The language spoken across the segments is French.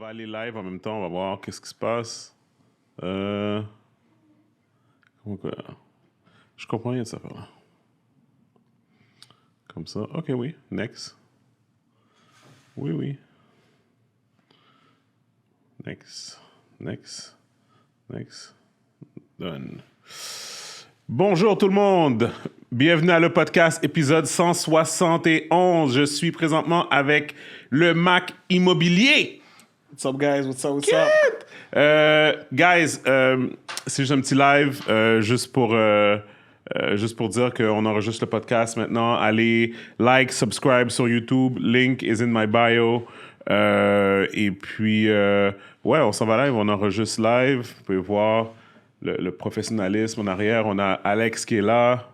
va aller live en même temps, on va voir qu'est-ce qui se passe. Je comprends rien de ça. Là. Comme ça. OK, oui. Next. Oui. Next. Done. Bonjour tout le monde. Bienvenue à le podcast épisode 171. Je suis présentement avec le Mac Immobilier. What's up, guys? What's up? Guys, c'est juste un petit live, juste pour dire qu'on enregistre le podcast maintenant. Allez, like, subscribe sur YouTube. Link is in my bio. Et puis, on s'en va live, on enregistre live. Vous pouvez voir le professionnalisme en arrière. On a Alex qui est là.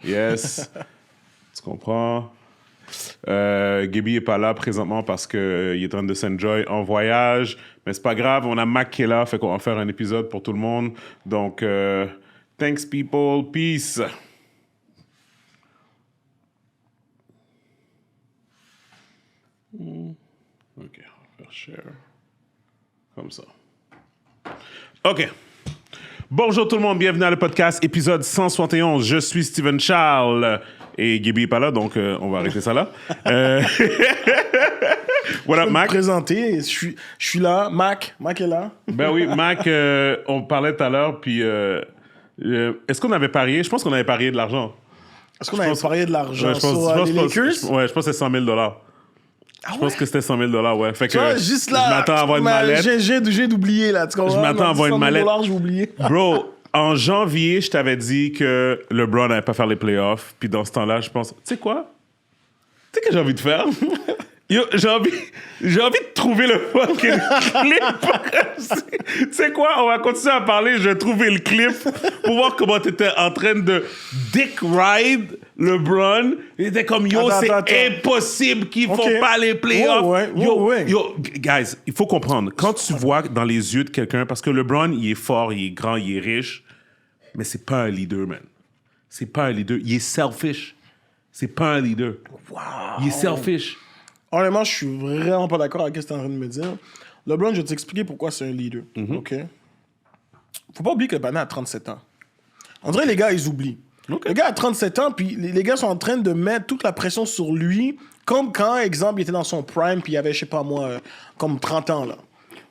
Yes. Tu comprends? Gaby est pas là présentement parce qu'il est en train de s'enjoy en voyage. Mais c'est pas grave, on a Mac qui est là, fait qu'on va faire un épisode pour tout le monde. Donc, thanks people, peace. OK, on va faire share. Comme ça. OK. Bonjour tout le monde, bienvenue à le podcast épisode 171. Je suis Steven Charles et Gaby n'est pas là, donc on va arrêter ça là. What up, Mac? Présenter, je suis là. Mac est là. Ben oui, Mac, on parlait tout à l'heure, puis est-ce qu'on avait parié? Je pense qu'on avait parié de l'argent. Est-ce qu'on avait parié de l'argent Ouais, sur les Lakers? Je pense que c'est 100 000 $. Ah Je pense que c'était 100 000 $, ouais. Fait que tu vois, juste là, je m'attends à avoir une mallette. J'ai d'oublier, là. Tu comprends? Je m'attends à avoir une mallette. $100 j'ai oublié. Bro, en janvier, je t'avais dit que LeBron n'allait pas faire les playoffs. Puis dans ce temps-là, je pense, tu sais quoi? Tu sais que j'ai envie de faire? Yo, j'ai envie de trouver le fucking clip. Tu sais quoi? On va continuer à parler. Je vais trouver le clip pour voir comment t'étais en train de dick ride LeBron. Il était comme, yo, c'est impossible qu'ils font pas les playoffs. Yo, guys, il faut comprendre. Quand tu vois dans les yeux de quelqu'un, parce que LeBron, il est fort, il est grand, il est riche, mais c'est pas un leader, man. C'est pas un leader. Il est selfish. C'est pas un leader. Wow. Il est selfish. Honnêtement, je suis vraiment pas d'accord avec ce que tu es en train de me dire. LeBron, je vais t'expliquer pourquoi c'est un leader. OK? Faut pas oublier que le Banana a 37 ans. On dirait que les gars, ils oublient. Okay. Le gars a 37 ans, puis les gars sont en train de mettre toute la pression sur lui, comme quand, exemple, il était dans son prime, puis il avait, je sais pas moi, comme 30 ans, là.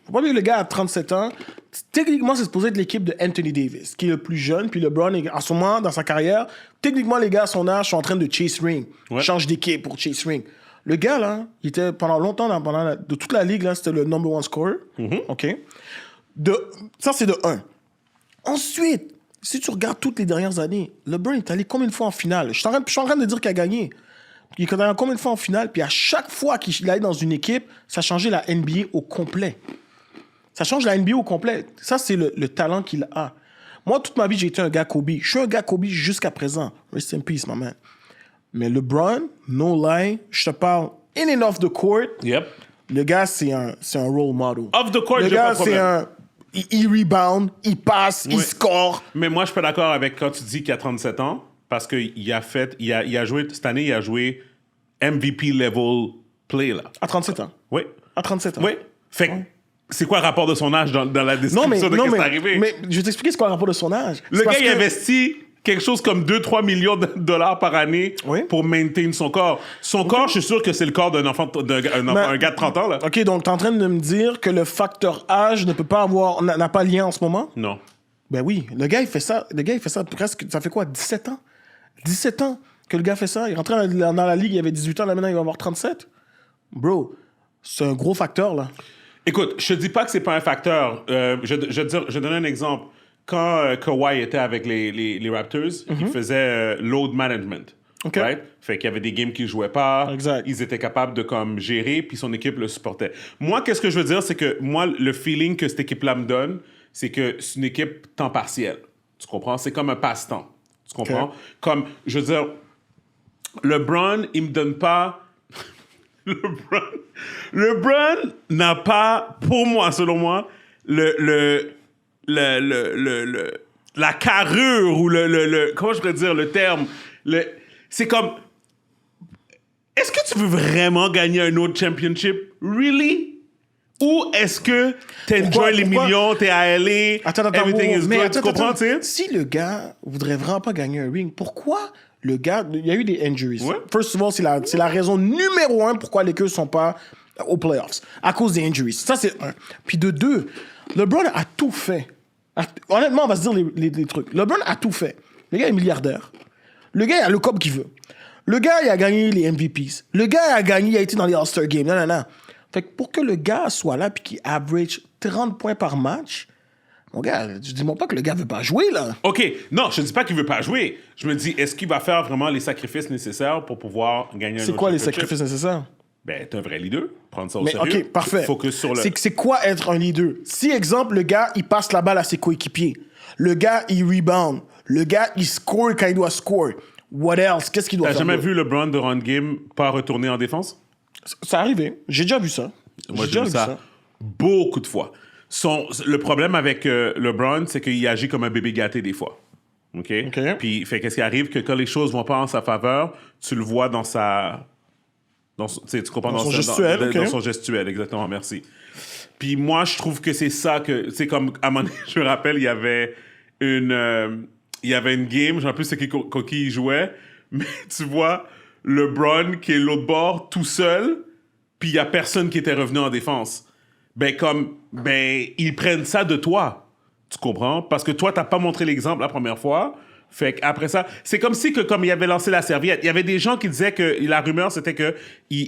Faut pas oublier que le gars a 37 ans. Techniquement, c'est supposé être l'équipe de Anthony Davis, qui est le plus jeune, puis LeBron, en ce moment, dans sa carrière, techniquement, les gars à son âge sont en train de chase ring. Ouais. Change d'équipe pour chase ring. Le gars, là, il était pendant longtemps, de toute la ligue, là, c'était le number one scorer. OK? Ça, c'est de 1. Ensuite, si tu regardes toutes les dernières années, LeBron est allé combien de fois en finale? Je suis en train de dire qu'il a gagné. Il est allé combien de fois en finale? Puis à chaque fois qu'il allait dans une équipe, ça changeait la NBA au complet. Ça change la NBA au complet. Ça, c'est le talent qu'il a. Moi, toute ma vie, j'ai été un gars Kobe. Je suis un gars Kobe jusqu'à présent. Rest in peace, my man. Mais LeBron, no lie, je te parle in and off the court. Yep. Le gars, c'est un role model. Off the court, le j'ai gars, pas de problème. Il rebound, il passe, il score. Mais moi, je suis pas d'accord avec quand tu dis qu'il a 37 ans, parce qu'il a joué, cette année, il a joué MVP level play, là. À 37 ans. Oui. À 37 ans. Oui. Fait que, c'est quoi le rapport de son âge dans la description de ce qui est arrivé? Mais je vais t'expliquer c'est quoi le rapport de son âge. Le gars, il investit quelque chose comme 2-3 millions de $ par année pour maintenir son corps. Son corps, je suis sûr que c'est le corps d'un enfant, un gars de 30 ans, là. OK, donc t'es en train de me dire que le facteur âge n'a pas lien en ce moment? Non. Ben oui, le gars, il fait ça presque, ça fait quoi, 17 ans? 17 ans que le gars fait ça. Il est rentré dans la ligue, il avait 18 ans, là maintenant il va avoir 37. Bro, c'est un gros facteur, là. Écoute, je te dis pas que c'est pas un facteur. Je donne un exemple. Quand Kawhi était avec les Raptors, il faisait load management. Okay. Right? Fait qu'il y avait des games qu'ils ne jouaient pas. Exact. Ils étaient capables de comme, gérer, puis son équipe le supportait. Moi, qu'est-ce que je veux dire, c'est que moi, le feeling que cette équipe-là me donne, c'est que c'est une équipe temps partiel. Tu comprends? C'est comme un passe-temps. Tu comprends? Okay. Comme, je veux dire, LeBron, il me donne pas... LeBron n'a pas, pour moi, selon moi, la carrure ou comment je pourrais dire le terme, c'est comme, est-ce que tu veux vraiment gagner un autre championship? Really? Ou est-ce que t'enjoy les millions, t'es à LA, everything is good, tu comprends, tu sais? Si le gars voudrait vraiment pas gagner un ring, pourquoi le gars... Il y a eu des injuries. Ouais. First of all, c'est la raison numéro 1 pourquoi les Lakers sont pas aux playoffs. À cause des injuries. Ça, c'est un. Puis de 2, LeBron a tout fait. Honnêtement, on va se dire les trucs. LeBron a tout fait. Le gars est milliardaire. Le gars a le cob qu'il veut. Le gars, il a gagné les MVPs. Le gars a gagné, il a été dans les All-Star Games. Non. Fait que pour que le gars soit là puis qu'il average 30 points par match, mon gars, je dis-moi pas que le gars veut pas jouer, là. OK, non, je ne dis pas qu'il veut pas jouer. Je me dis, est-ce qu'il va faire vraiment les sacrifices nécessaires pour pouvoir gagner un autre C'est quoi les championship? sacrifices nécessaires? Ben, t'es un vrai leader. Prendre ça au Mais sérieux. OK, parfait. Focus sur le... C'est quoi être un leader? Si, exemple, le gars, il passe la balle à ses coéquipiers. Le gars, il rebound. Le gars, il score quand il doit score. What else? Qu'est-ce qu'il doit T'as faire? jamais vu LeBron de run game pas retourner en défense? Ça arrivé. J'ai déjà vu ça. Moi, j'ai vu ça beaucoup de fois. Le problème avec LeBron, c'est qu'il agit comme un bébé gâté des fois. OK? Puis, qu'est-ce qui arrive? Que quand les choses vont pas en sa faveur, tu le vois dans sa... tu comprends? Dans son gestuel. Dans son gestuel, exactement, merci. Puis moi, je trouve que c'est ça que... Tu sais, comme à un moment donné, je me rappelle, il y avait une game, je ne sais plus c'est qui il jouait, mais tu vois LeBron qui est l'autre bord tout seul, puis il n'y a personne qui était revenu en défense. Ils prennent ça de toi. Tu comprends? Parce que toi, tu n'as pas montré l'exemple la première fois. Fait qu'après ça, c'est comme si, comme il avait lancé la serviette, il y avait des gens qui disaient que la rumeur, c'était que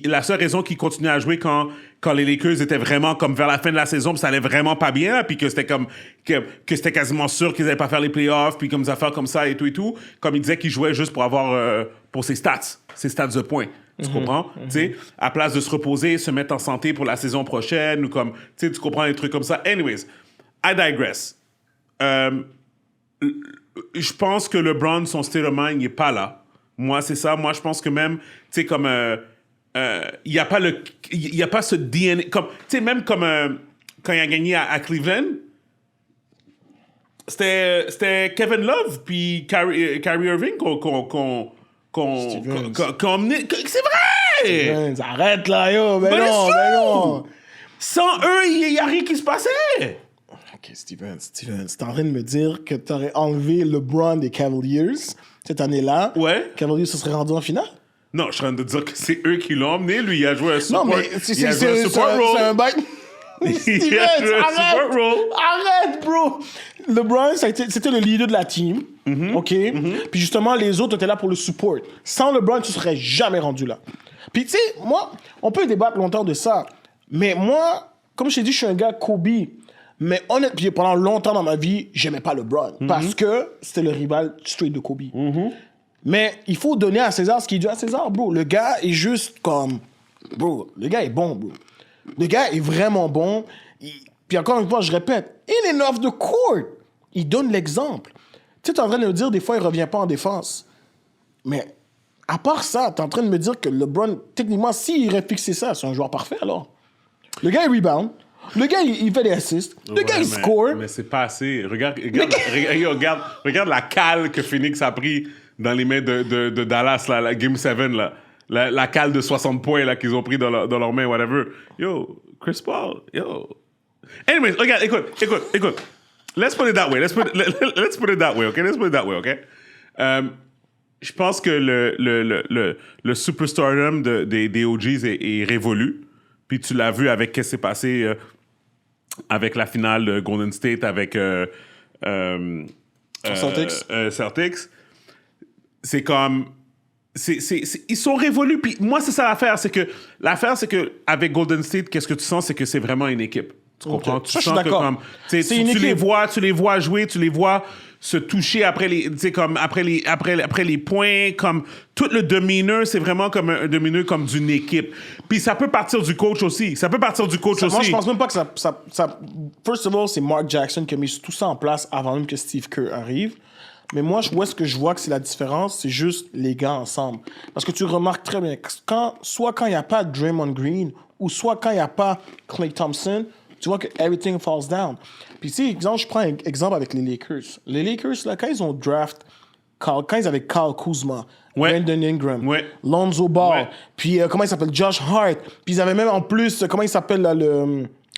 la seule raison qu'il continuait à jouer quand les Lakers étaient vraiment comme vers la fin de la saison, puis ça allait vraiment pas bien, puis que c'était comme que c'était quasiment sûr qu'ils n'allaient pas faire les playoffs, puis comme des affaires comme ça et tout, comme il disait qu'il jouait juste pour avoir pour ses stats de points. Tu comprends? Tu sais, à place de se reposer, se mettre en santé pour la saison prochaine, ou comme, tu comprends les trucs comme ça. Anyways, I digress. Je pense que LeBron, son state of mind, il n'est pas là. Moi, c'est ça. Moi, je pense que même, tu sais, comme... il n'y a pas ce DNA... Tu sais, même comme quand il a gagné à Cleveland, c'était Kevin Love puis Kyrie Irving qu'on emmené... C'est vrai! Stevens, arrête là, yo! Mais non! Sans eux, il n'y a rien qui se passait! OK, Stevens, t'es en train de me dire que t'aurais enlevé LeBron des Cavaliers cette année-là? Ouais. Cavaliers se seraient rendus en finale? Non, je suis en train de dire que c'est eux qui l'ont emmené. Lui, il a joué un support. Non, mais c'est un bail. Stevens, arrête, bro! LeBron, c'était le leader de la team, OK? Puis justement, les autres étaient là pour le support. Sans LeBron, tu serais jamais rendu là. Puis tu sais, moi, on peut débattre longtemps de ça, mais moi, comme je t'ai dit, je suis un gars Kobe. Mais honnêtement, pendant longtemps dans ma vie, j'aimais pas LeBron. Parce que c'était le rival straight de Kobe. Mais il faut donner à César ce qui est dû à César, bro. Le gars est juste comme... Bro, le gars est bon, bro. Le gars est vraiment bon. Puis encore une fois, je répète, in and off the court, il donne l'exemple. Tu sais, t'es en train de me dire, des fois, il revient pas en défense. Mais à part ça, t'es en train de me dire que LeBron, techniquement, s'il aurait fixé ça, c'est un joueur parfait, alors. Le gars, il rebound. Le gars, il fait des assists. Le gars, il score. Mais c'est pas assez. Regarde la cale que Phoenix a pris dans les mains de Dallas, là, la Game 7, là. La cale de 60 points là, qu'ils ont pris dans leurs mains, whatever. Yo, Chris Paul, yo. Anyways, regarde, écoute. Let's put it that way. Let's put it that way, okay? Let's put it that way, okay? Je pense que le superstardom des OGs est révolu. Puis tu l'as vu avec ce qui s'est passé avec la finale de Golden State avec Celtics. C'est comme... ils sont révolus. Puis moi, c'est ça l'affaire. L'affaire, c'est que avec Golden State, qu'est-ce que tu sens? C'est que c'est vraiment une équipe. Tu comprends? Okay. Tu ça, sens que comme... tu les vois jouer, tu les vois se toucher après les points, comme tout le demeanor, c'est vraiment comme un demeanor comme d'une équipe. Puis ça peut partir du coach aussi. Moi, je pense même pas que ça... First of all, c'est Mark Jackson qui a mis tout ça en place avant même que Steve Kerr arrive. Mais moi, où est-ce que je vois que c'est la différence? C'est juste les gars ensemble. Parce que tu remarques très bien, soit quand il n'y a pas Draymond Green, ou soit quand il n'y a pas Klay Thompson, tu vois que everything falls down. Puis, tu sais, je prends un exemple avec les Lakers. Les Lakers, là, quand ils ont draft, quand ils avaient Kyle Kuzma, Brandon Ingram, Lonzo Ball, puis comment il s'appelle, Josh Hart, puis ils avaient même en plus, comment il s'appelle, là,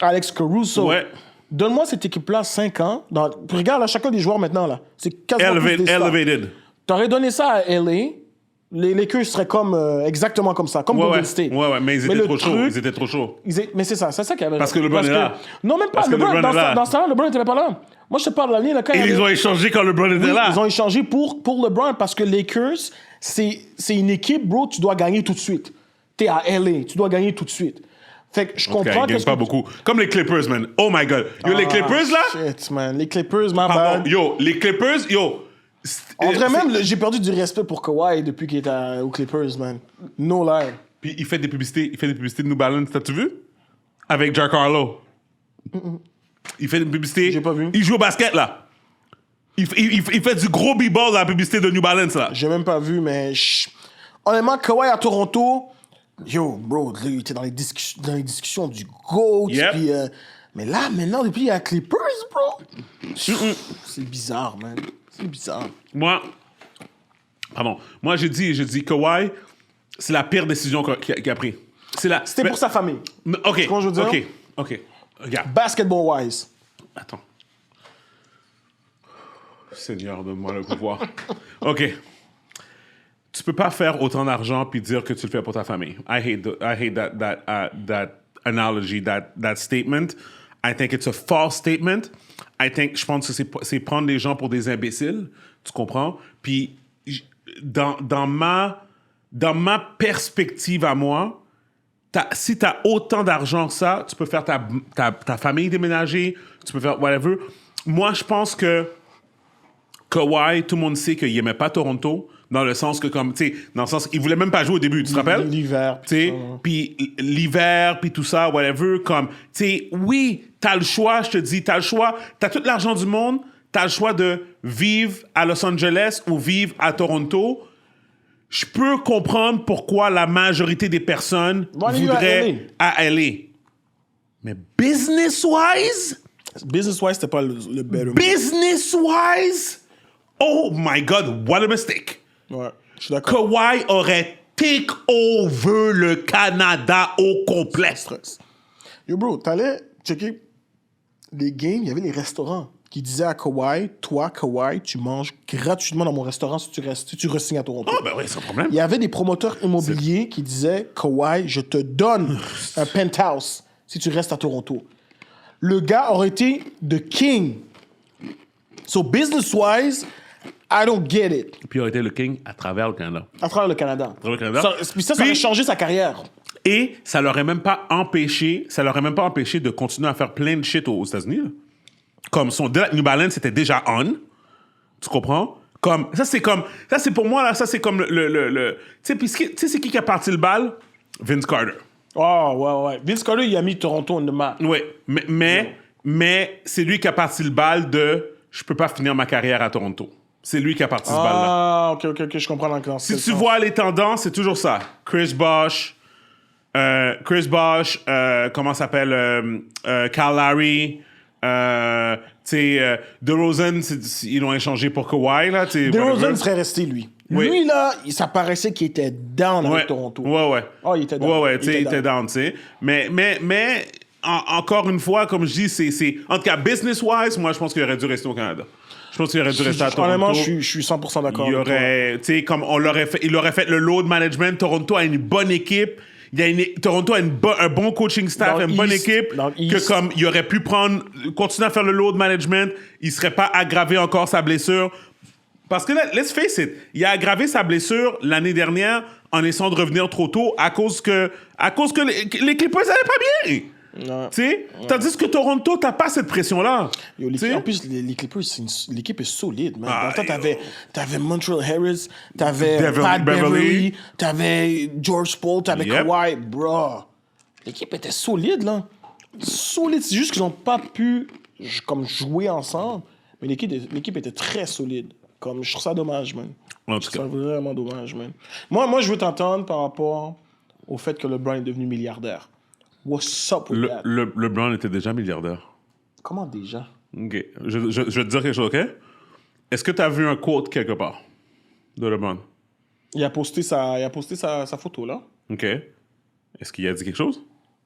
Alex Caruso. Ouais. Donne-moi cette équipe-là 5 ans. Regarde, là, chacun des joueurs maintenant, là. C'est quasiment tous des stars. Elevated. T'aurais donné ça à LA, les Lakers seraient comme, exactement comme ça, comme Golden State. Ouais, mais ils étaient trop chauds. Ils étaient trop chauds. Mais c'est ça qu'il y avait. Parce que LeBron est là. Non, même pas. Parce que LeBron est là. Dans ce temps-là, LeBron n'était même pas là. Moi, je te parle de l'année, là, quand Et ils ont échangé quand LeBron était là. Ils ont échangé pour LeBron parce que Lakers, c'est une équipe, bro, tu dois gagner tout de suite. T'es à LA, tu dois gagner tout de suite. Fait que je comprends ils gagnent pas beaucoup. Comme les Clippers, man. Oh my God. Yo, les Clippers, là. Shit, man. Les Clippers, my Pardon. bad. Yo, les Clippers, yo. En vrai, même, j'ai perdu du respect pour Kawhi depuis qu'il est aux Clippers, man. No lie. Puis il fait des publicités de New Balance, t'as-tu vu? Avec Giancarlo. Il fait des publicités. J'ai pas vu. Il joue au basket, là. Il fait du gros b-ball dans la publicité de New Balance, là. J'ai même pas vu, mais... Honnêtement, Kawhi à Toronto... Yo, bro, il était dans les discussions du GOAT, Yep. puis... mais là, maintenant, depuis, il y a Clippers, bro. C'est bizarre, man. C'est bizarre. Moi, j'ai dit Kawhi, c'est la pire décision qu'il a prise. C'était pour sa famille. OK. Comment je veux dire? OK. Regarde. Basketball-wise. Attends. Seigneur, donne-moi le pouvoir. OK. Tu peux pas faire autant d'argent puis dire que tu le fais pour ta famille. I hate that analogy, that statement. I think it's a false statement. Je pense que c'est prendre les gens pour des imbéciles. Tu comprends? Puis, dans ma perspective à moi, si tu as autant d'argent que ça, tu peux faire ta famille déménager, tu peux faire whatever. Moi, je pense que Kawhi, tout le monde sait qu'il n'aimait pas Toronto, dans le sens que, il voulait même pas jouer au début, tu te rappelles? L'hiver. Puis l'hiver, puis tout ça, whatever, oui, t'as le choix, je te dis, t'as tout l'argent du monde, t'as le choix de vivre à Los Angeles ou vivre à Toronto. Je peux comprendre pourquoi la majorité des personnes voudraient à LA. Mais business-wise, c'était pas le better. Business-wise, oh my God, what a mistake. Ouais, je suis d'accord. Kawhi aurait take over le Canada au complet. Yo, bro, t'allais checker les games, il y avait les restaurants qui disaient à Kawhi, toi, Kawhi, tu manges gratuitement dans mon restaurant si tu re-signes à Toronto. Ah, ben oui, sans problème. Il y avait des promoteurs immobiliers qui disaient, Kawhi, je te donne un penthouse si tu restes à Toronto. Le gars aurait été the king. So, business-wise, I don't get it. Puis il aurait été le king à travers le Canada. À travers le Canada. Puis ça aurait changé sa carrière. Et ça l'aurait même pas empêché de continuer à faire plein de shit aux États-Unis. Là. Comme son New Balance était déjà on. Tu comprends? Ça c'est pour moi, là, ça c'est comme le tu sais, c'est qui a parti le bal? Vince Carter. Oh, ouais. Vince Carter, il a mis Toronto on the map. Oui, mais c'est lui qui a parti le bal de je peux pas finir ma carrière à Toronto. C'est lui qui a parti ce bal-là. Ah, ok, je comprends encore. Si tu vois les tendances, c'est toujours ça. Chris Bosh, comment s'appelle? Kyle Lowry, DeRozan, ils l'ont échangé pour Kawhi, là. DeRozan serait resté, lui. Oui. Lui, là, ça paraissait qu'il était down avec Toronto. Ouais. Oh, il était down. Ouais, il était down, tu sais. Mais encore une fois, comme je dis, c'est... En tout cas, business-wise, moi, je pense qu'il aurait dû rester au Canada. Je pense qu'il aurait dû rester à Toronto. Honnêtement, je suis 100% d'accord. Il aurait, tu sais, comme il aurait fait le load management. Toronto a une bonne équipe. Toronto a un bon coaching staff, une bonne équipe. Que comme il aurait pu continuer à faire le load management, il serait pas aggravé encore sa blessure. Parce que là, let's face it, il a aggravé sa blessure l'année dernière en essayant de revenir trop tôt à cause que les Clippers n'allaient pas bien. Tandis que Toronto, t'as pas cette pression-là. En plus, les Clippers, l'équipe est solide, man. Dans le temps, t'avais Montreal Harris, t'avais Pat Beverly, t'avais George Paul, t'avais Kawhi. Bro, l'équipe était solide, là. Solide. C'est juste qu'ils n'ont pas pu jouer ensemble. Mais l'équipe était très solide. Je trouve ça dommage, man. Je trouve ça vraiment dommage, man. Moi, je veux t'entendre par rapport au fait que LeBron est devenu milliardaire. What's up with that? LeBron était déjà milliardaire. Comment déjà? OK. Je vais te dire quelque chose, OK? Est-ce que tu as vu un quote quelque part de LeBron? Il a posté sa photo, là. OK. Est-ce qu'il a dit quelque chose?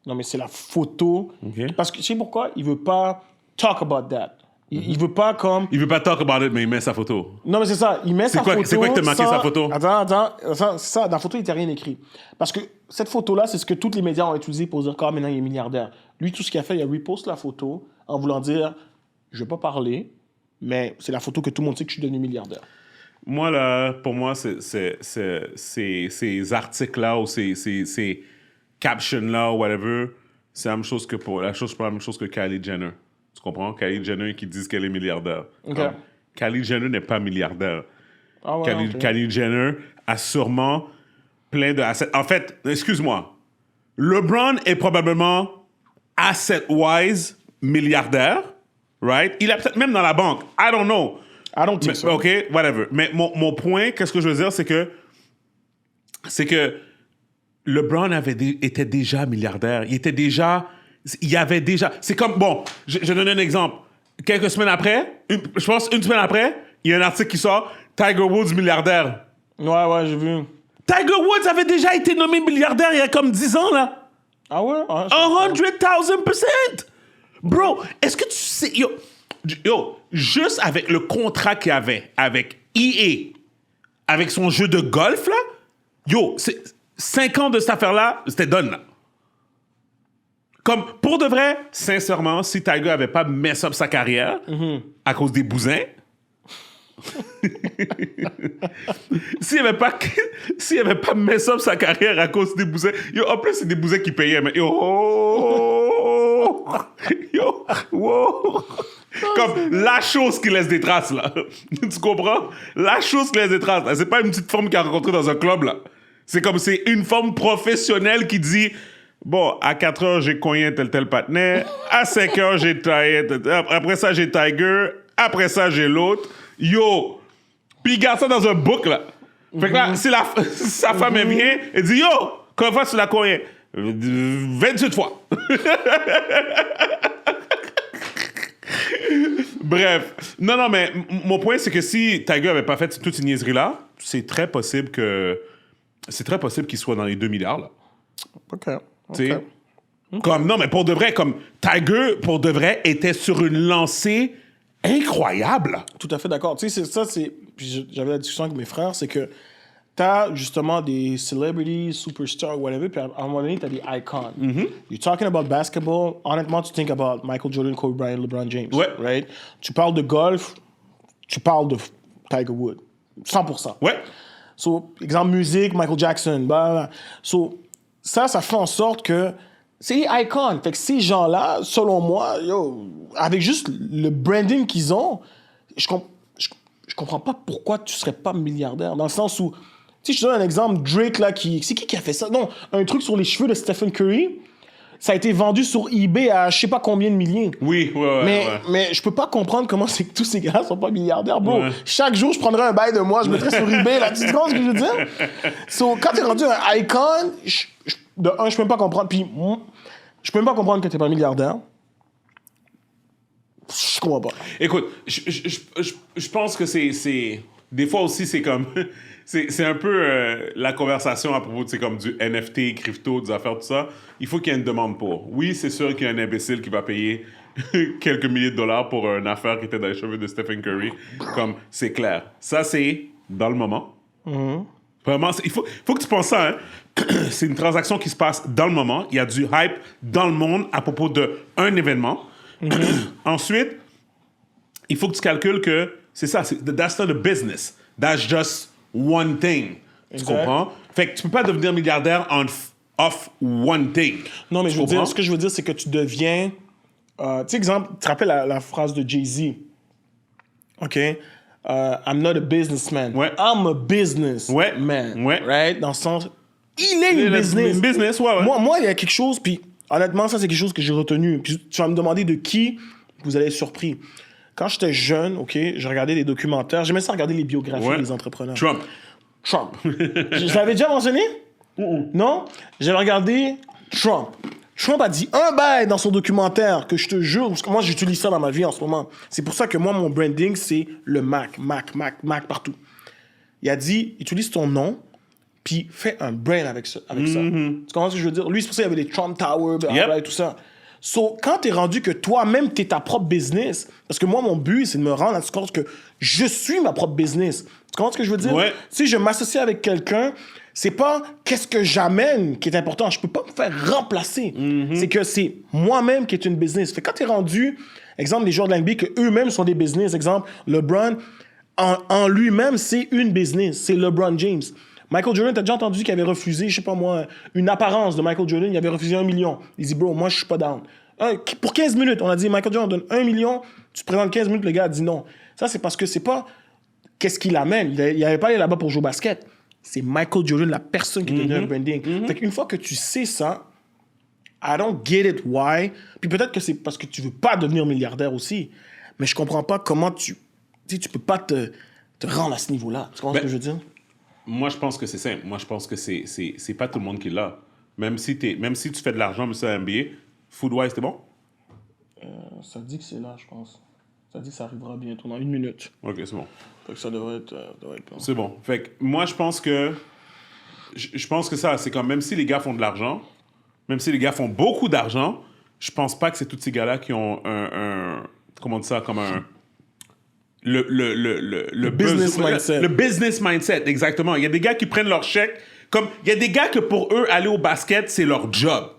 Non, mais c'est la photo. Ok. Parce que, tu sais pourquoi? Il veut pas talk about that. Il veut pas comme... Il veut pas talk about it, mais il met sa photo. Non, mais c'est ça. Il met sa photo... C'est quoi que t'as marqué sa photo? Attends. C'est ça. Dans la photo, il n'était rien écrit. Parce que cette photo-là, c'est ce que tous les médias ont utilisé pour dire que maintenant, il est milliardaire. Lui, tout ce qu'il a fait, il a repost la photo en voulant dire « Je vais pas parler, mais c'est la photo que tout le monde sait que je suis devenu milliardaire. » Moi, là, pour moi, ces articles-là ou ces captions-là ou whatever, c'est la même chose que pas la même chose que Kylie Jenner. Tu comprends? Kylie Jenner qui disent qu'elle est milliardaire. OK. Kylie Jenner n'est pas milliardaire. Ah ouais, ok. Kylie Jenner a sûrement plein de assets. En fait, excuse-moi, LeBron est probablement asset-wise milliardaire, right? Il a peut-être même dans la banque. I don't know. I don't think so. OK, whatever. Mais mon point, qu'est-ce que je veux dire, c'est que LeBron était déjà milliardaire. Il y avait déjà... C'est comme... Bon, je donne un exemple. Quelques semaines après, je pense une semaine après, il y a un article qui sort, Tiger Woods milliardaire. Ouais, j'ai vu. Tiger Woods avait déjà été nommé milliardaire il y a comme 10 ans, là. Ah ouais? Ah, 100,000%! Bro, est-ce que tu sais... Yo, juste avec le contrat qu'il avait avec EA, avec son jeu de golf, là, yo, 5 ans de cette affaire-là, c'était done, là. Comme, pour de vrai, sincèrement, si Tiger avait pas mess up sa carrière à cause des bousins, s'il avait pas mess up sa carrière à cause des bousins, yo, en plus, c'est des bousins qui payaient, mais yo, wow. Comme la chose qui laisse des traces, là. Tu comprends? La chose qui laisse des traces, là. C'est pas une petite femme qu'il a rencontrée dans un club, là. C'est comme, c'est une femme professionnelle qui dit, bon, à 4 heures, j'ai cogné tel partenaire. À 5 heures, j'ai taillé. Après ça, j'ai Tiger. Après ça, j'ai l'autre. Yo! Puis il garde ça dans un book, là. Fait que là, si sa femme, elle vient, elle dit, yo! Combien de fois tu l'as cogné? 28 fois. Bref. Non, mais mon point, c'est que si Tiger avait pas fait toute ces niaiseries-là, c'est très possible qu'il soit dans les 2 milliards, là. OK. Tu sais? Comme, non, mais pour de vrai, comme Tiger, pour de vrai, était sur une lancée incroyable. Tout à fait d'accord. Tu sais, puis j'avais la discussion avec mes frères, c'est que t'as justement des celebrities, superstars, whatever, puis à un moment donné, t'as des icons. You're talking about basketball, honnêtement, tu think about Michael Jordan, Kobe Bryant, LeBron James. Ouais. Right? Tu parles de golf, tu parles de Tiger Woods. 100%. Ouais. So, exemple musique, Michael Jackson, blah. So, ça fait en sorte que c'est des icons. Fait que ces gens-là, selon moi, yo, avec juste le branding qu'ils ont, je comprends pas pourquoi tu serais pas milliardaire. Dans le sens où, tu sais, je te donne un exemple, Drake, là, c'est qui a fait ça? Non, un truc sur les cheveux de Stephen Curry, ça a été vendu sur eBay à je sais pas combien de milliers. Oui, ouais. Mais je peux pas comprendre comment c'est que tous ces gars sont pas milliardaires, bro. Ouais. Chaque jour, je prendrais un bail de moi, je mettrais sur eBay, là, tu comprends ce que je veux dire? So, quand t'es rendu un icon, de un, je peux même pas comprendre, puis je peux même pas comprendre que t'es pas milliardaire. Je comprends pas. Écoute, je pense que c'est... Des fois aussi, c'est comme... C'est un peu la conversation à propos de comme du NFT, crypto, des affaires, tout ça. Il faut qu'il y ait une demande pour. Oui, c'est sûr qu'il y a un imbécile qui va payer quelques milliers de dollars pour une affaire qui était dans les cheveux de Stephen Curry. Comme, c'est clair. Ça, c'est dans le moment. Vraiment, il faut que tu penses ça, hein. C'est une transaction qui se passe dans le moment. Il y a du hype dans le monde à propos d'un événement. Ensuite, il faut que tu calcules que c'est ça, that's not a business. That's just one thing. Tu comprends? Fait que tu peux pas devenir milliardaire off one thing. Non, mais Tu ce que je veux dire, c'est que tu deviens... tu sais, exemple, tu te rappelles la phrase de Jay-Z? OK? I'm not a businessman. Ouais. I'm a businessman. Ouais. Right? Dans le sens... Il est une business. Une business, ouais. Moi, il y a quelque chose, puis honnêtement, ça, c'est quelque chose que j'ai retenu. Puis tu vas me demander de qui vous allez être surpris. Quand j'étais jeune, OK, je regardais des documentaires. J'aimais ça regarder les biographies des entrepreneurs. Trump. Je l'avais déjà mentionné? Non? J'avais regardé Trump. Trump a dit un bail dans son documentaire que je te jure, parce que moi, j'utilise ça dans ma vie en ce moment. C'est pour ça que moi, mon branding, c'est le Mac partout. Il a dit, utilise ton nom puis fais un brand avec ça. Tu comprends ce que je veux dire? Lui, c'est pour ça qu'il y avait des Trump Towers, et tout ça. So, quand t'es rendu que toi-même, t'es ta propre business, parce que moi, mon but, c'est de me rendre à ce compte que je suis ma propre business. Tu comprends ce que je veux dire? Ouais. Si je m'associe avec quelqu'un, c'est pas qu'est-ce que j'amène qui est important. Je peux pas me faire remplacer. C'est que c'est moi-même qui est une business. Fait que quand t'es rendu, exemple, les joueurs de l'NBA, que eux-mêmes sont des business, exemple, LeBron, en lui-même, c'est une business. C'est LeBron James. Michael Jordan, t'as déjà entendu qu'il avait refusé, je sais pas moi, une apparence de Michael Jordan, il avait refusé 1 million. Il dit, bro, moi, je suis pas down. Pour 15 minutes, on a dit, Michael Jordan donne 1 million, tu te présentes 15 minutes, le gars a dit non. Ça, c'est parce que c'est pas qu'est-ce qu'il amène. Il avait pas allé là-bas pour jouer au basket. C'est Michael Jordan, la personne qui devient le branding. Fait qu'une fois que tu sais ça, I don't get it why. Puis peut-être que c'est parce que tu veux pas devenir milliardaire aussi. Mais je comprends pas comment tu peux pas te rendre à ce niveau-là. Tu comprends ce que je veux dire? Moi, je pense que c'est simple. Moi, je pense que c'est pas tout le monde qui l'a. Même si tu fais de l'argent, mais c'est un NBA, food-wise, t'es bon? Ça dit que c'est là, je pense. Ça dit que ça arrivera bientôt, dans 1 minute. OK, c'est bon. Fait que ça devrait être bon. C'est bon. Fait que moi, je pense que ça, c'est comme même si les gars font de l'argent, même si les gars font beaucoup d'argent, je pense pas que c'est tous ces gars-là qui ont comment on dit ça, comme un... Le business mindset. Le business mindset, exactement. Il y a des gars qui prennent leur chèque. Comme, il y a des gars que pour eux, aller au basket, c'est leur job.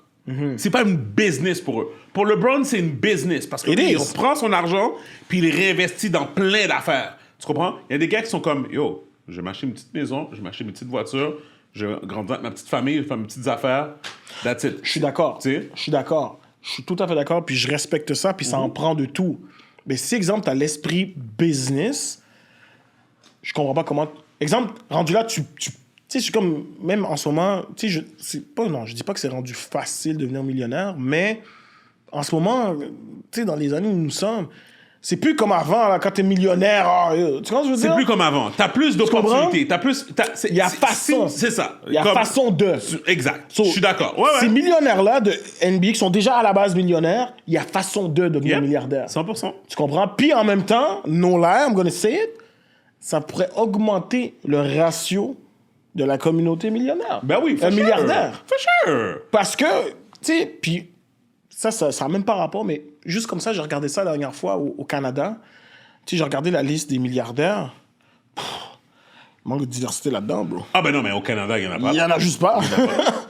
C'est pas une business pour eux. Pour LeBron, c'est une business. Parce qu'il prend son argent, puis il réinvestit dans plein d'affaires. Tu comprends? Il y a des gars qui sont comme, yo, je vais m'acheter une petite maison, je vais m'acheter une petite voiture, je vais grandir avec ma petite famille, je vais faire mes petites affaires. That's it. Je suis d'accord. Je suis d'accord. Je suis tout à fait d'accord, puis je respecte ça, puis ça en prend de tout. Mais si, exemple, tu as l'esprit business, je comprends pas comment... Exemple, rendu là, tu sais, c'est comme... Même en ce moment, tu sais, je dis pas que c'est rendu facile de devenir millionnaire, mais en ce moment, tu sais, dans les années où nous sommes, c'est plus comme avant, là, quand t'es millionnaire. Tu vois ce que je veux dire? C'est plus comme avant. T'as plus d'opportunités. Il y a façon. C'est ça. Il y a façon de. Exact. Je suis d'accord. Ouais. Ces millionnaires-là de NBA qui sont déjà à la base millionnaires, il y a façon de devenir milliardaire. 100%. Tu comprends? Puis en même temps, no lie, I'm gonna say it, ça pourrait augmenter le ratio de la communauté millionnaire. Ben oui, un milliardaire. For sure. Parce que, tu sais, puis ça n'a même pas rapport, mais juste comme ça, j'ai regardé ça la dernière fois au Canada. Tu sais, j'ai regardé la liste des milliardaires. Il manque de diversité là-dedans, bro. Ah ben non, mais au Canada, il n'y en a pas. Il n'y en a juste pas.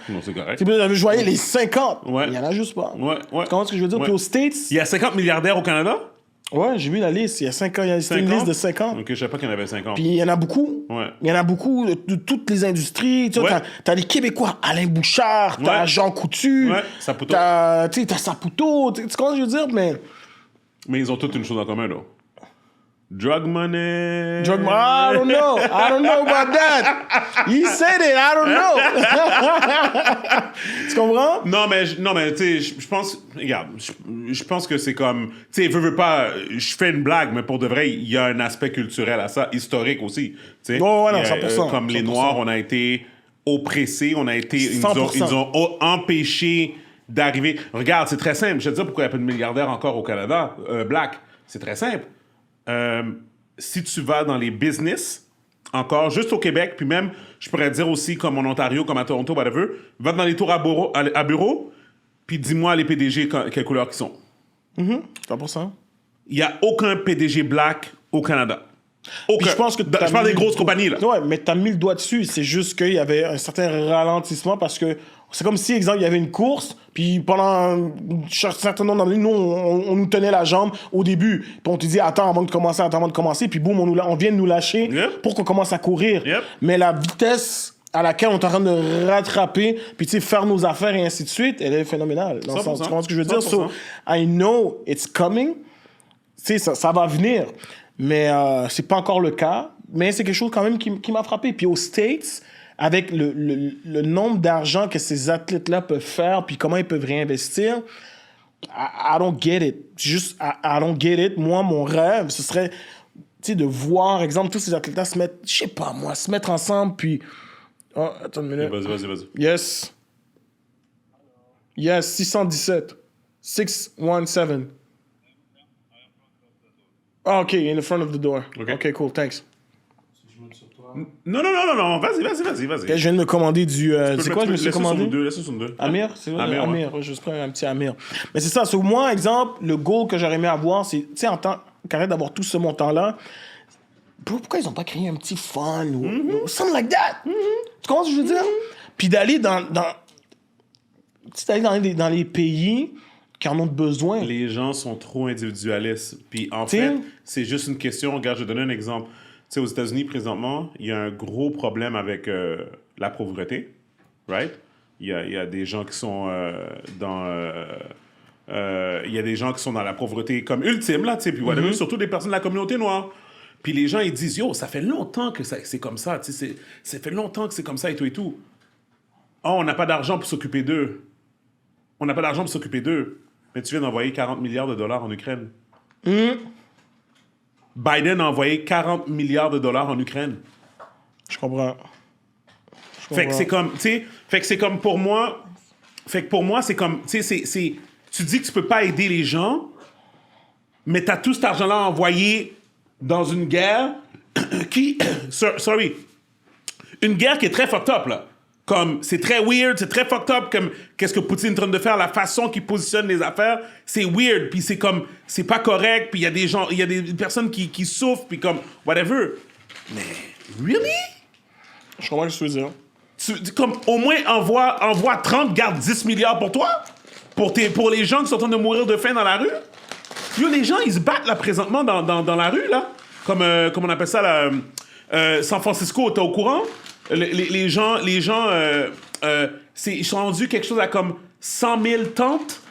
Non, c'est correct. Je voyais les 50. Ouais. Il n'y en a juste pas. Ouais. Tu comprends ce que je veux dire? Ouais. Puis aux States... Il y a 50 milliardaires au Canada? Ouais, j'ai vu la liste. Il y a 5 ans. C'était une liste de 50. Ok, je savais pas qu'il y en avait 50. Puis il y en a beaucoup. Ouais. Il y en a beaucoup de toutes les industries. Tu vois, t'as les Québécois, Alain Bouchard, t'as Jean Coutu. Ouais, Saputo. T'as Saputo. Tu comprends ce que je veux dire? Mais ils ont toutes une chose en commun, là. Drug money. I don't know. I don't know about that. He said it. I don't know. Tu comprends? Non, mais tu sais, je pense... Regarde, je pense que c'est comme... Tu sais, veux pas... Je fais une blague, mais pour de vrai, il y a un aspect culturel à ça, historique aussi. Tu sais, non, 100%. Comme les 100%. Noirs, on a été oppressés, on a été... Ils 100%. nous ont empêchés d'arriver... Regarde, c'est très simple. Je vais te dire pourquoi il n'y a pas de milliardaires encore au Canada, black. C'est très simple. Si tu vas dans les business, encore, juste au Québec, puis même, je pourrais dire aussi, comme en Ontario, comme à Toronto, whatever, va dans les tours à bureau, puis dis-moi les PDG quelle couleur ils sont. 100%. Il n'y a aucun PDG black au Canada. Aucun. Puis je pense que je parle des grosses compagnies, là. Ouais, mais t'as mis le doigt dessus. C'est juste qu'il y avait un certain ralentissement parce que c'est comme si, exemple, il y avait une course, puis pendant un certain nombre d'années, nous, on nous tenait la jambe au début. Puis on te dit, attends avant de commencer, puis boum, on vient de nous lâcher pour qu'on commence à courir. Mais la vitesse à laquelle on est en train de rattraper, puis tu sais, faire nos affaires et ainsi de suite, elle est phénoménale. Dans le sens, tu comprends ce que je veux dire? So, I know it's coming. Tu sais, ça va venir. Mais c'est pas encore le cas. Mais c'est quelque chose quand même qui m'a frappé. Puis aux States, avec le nombre d'argent que ces athlètes-là peuvent faire, puis comment ils peuvent réinvestir, I don't get it. Juste, I don't get it. Moi, mon rêve, ce serait, tu sais, de voir, exemple, tous ces athlètes-là se mettre, je sais pas moi, se mettre ensemble, puis... Oh, attends une minute. Vas-y. Yes. 617. 617. Oh, OK, in the front of the door. OK, cool, thanks. Non. Vas-y. Je viens de me commander du... c'est quoi je me suis commandé? Laisse-le sur nous deux. Amir? C'est vrai? Amir, Amir. Ouais, je vais prendre un petit Amir. Mais c'est ça. Sur moi, exemple, le goal que j'aurais aimé avoir, c'est, tu sais, en tant qu'arrête d'avoir tout ce montant-là, pourquoi ils n'ont pas créé un petit fun ou something like that? Tu comprends ce que je veux dire? Puis d'aller dans les pays qui en ont besoin. Les gens sont trop individualistes. Puis en T'sais? fait, c'est juste une question. Regarde, je vais donner un exemple. Tu sais, aux États-Unis, présentement, il y a un gros problème avec la pauvreté, right? Il y a des gens qui sont il y a des gens qui sont dans la pauvreté comme ultime, là, tu sais, puis whatever, surtout des personnes de la communauté noire. Puis les gens, ils disent, yo, ça fait longtemps que c'est comme ça, tu sais, ça fait longtemps que c'est comme ça et tout et tout. Oh, on n'a pas d'argent pour s'occuper d'eux. Mais tu viens d'envoyer 40 milliards de dollars en Ukraine. Biden a envoyé 40 milliards de dollars en Ukraine. Je comprends. Fait que c'est comme, tu sais, pour moi, c'est comme, tu sais, tu dis que tu peux pas aider les gens, mais t'as tout cet argent-là envoyé dans une guerre qui, une guerre qui est très fucked up, là. Comme, c'est très weird, c'est très fucked up, comme, qu'est-ce que Poutine est en train de faire, la façon qu'il positionne les affaires, c'est weird, puis c'est comme, c'est pas correct, puis il y a des gens, il y a des personnes qui souffrent, puis comme, whatever. Mais, really? Je comprends ce que tu veux dire. Comme, au moins, envoie 30, garde 10 milliards pour toi? Pour les gens qui sont en train de mourir de faim dans la rue? Yo, les gens, ils se battent, là, présentement, dans la rue, là. Comme on appelle ça, là, San Francisco, t'es au courant? Les gens, ils sont rendus quelque chose à comme 100 000 tentes,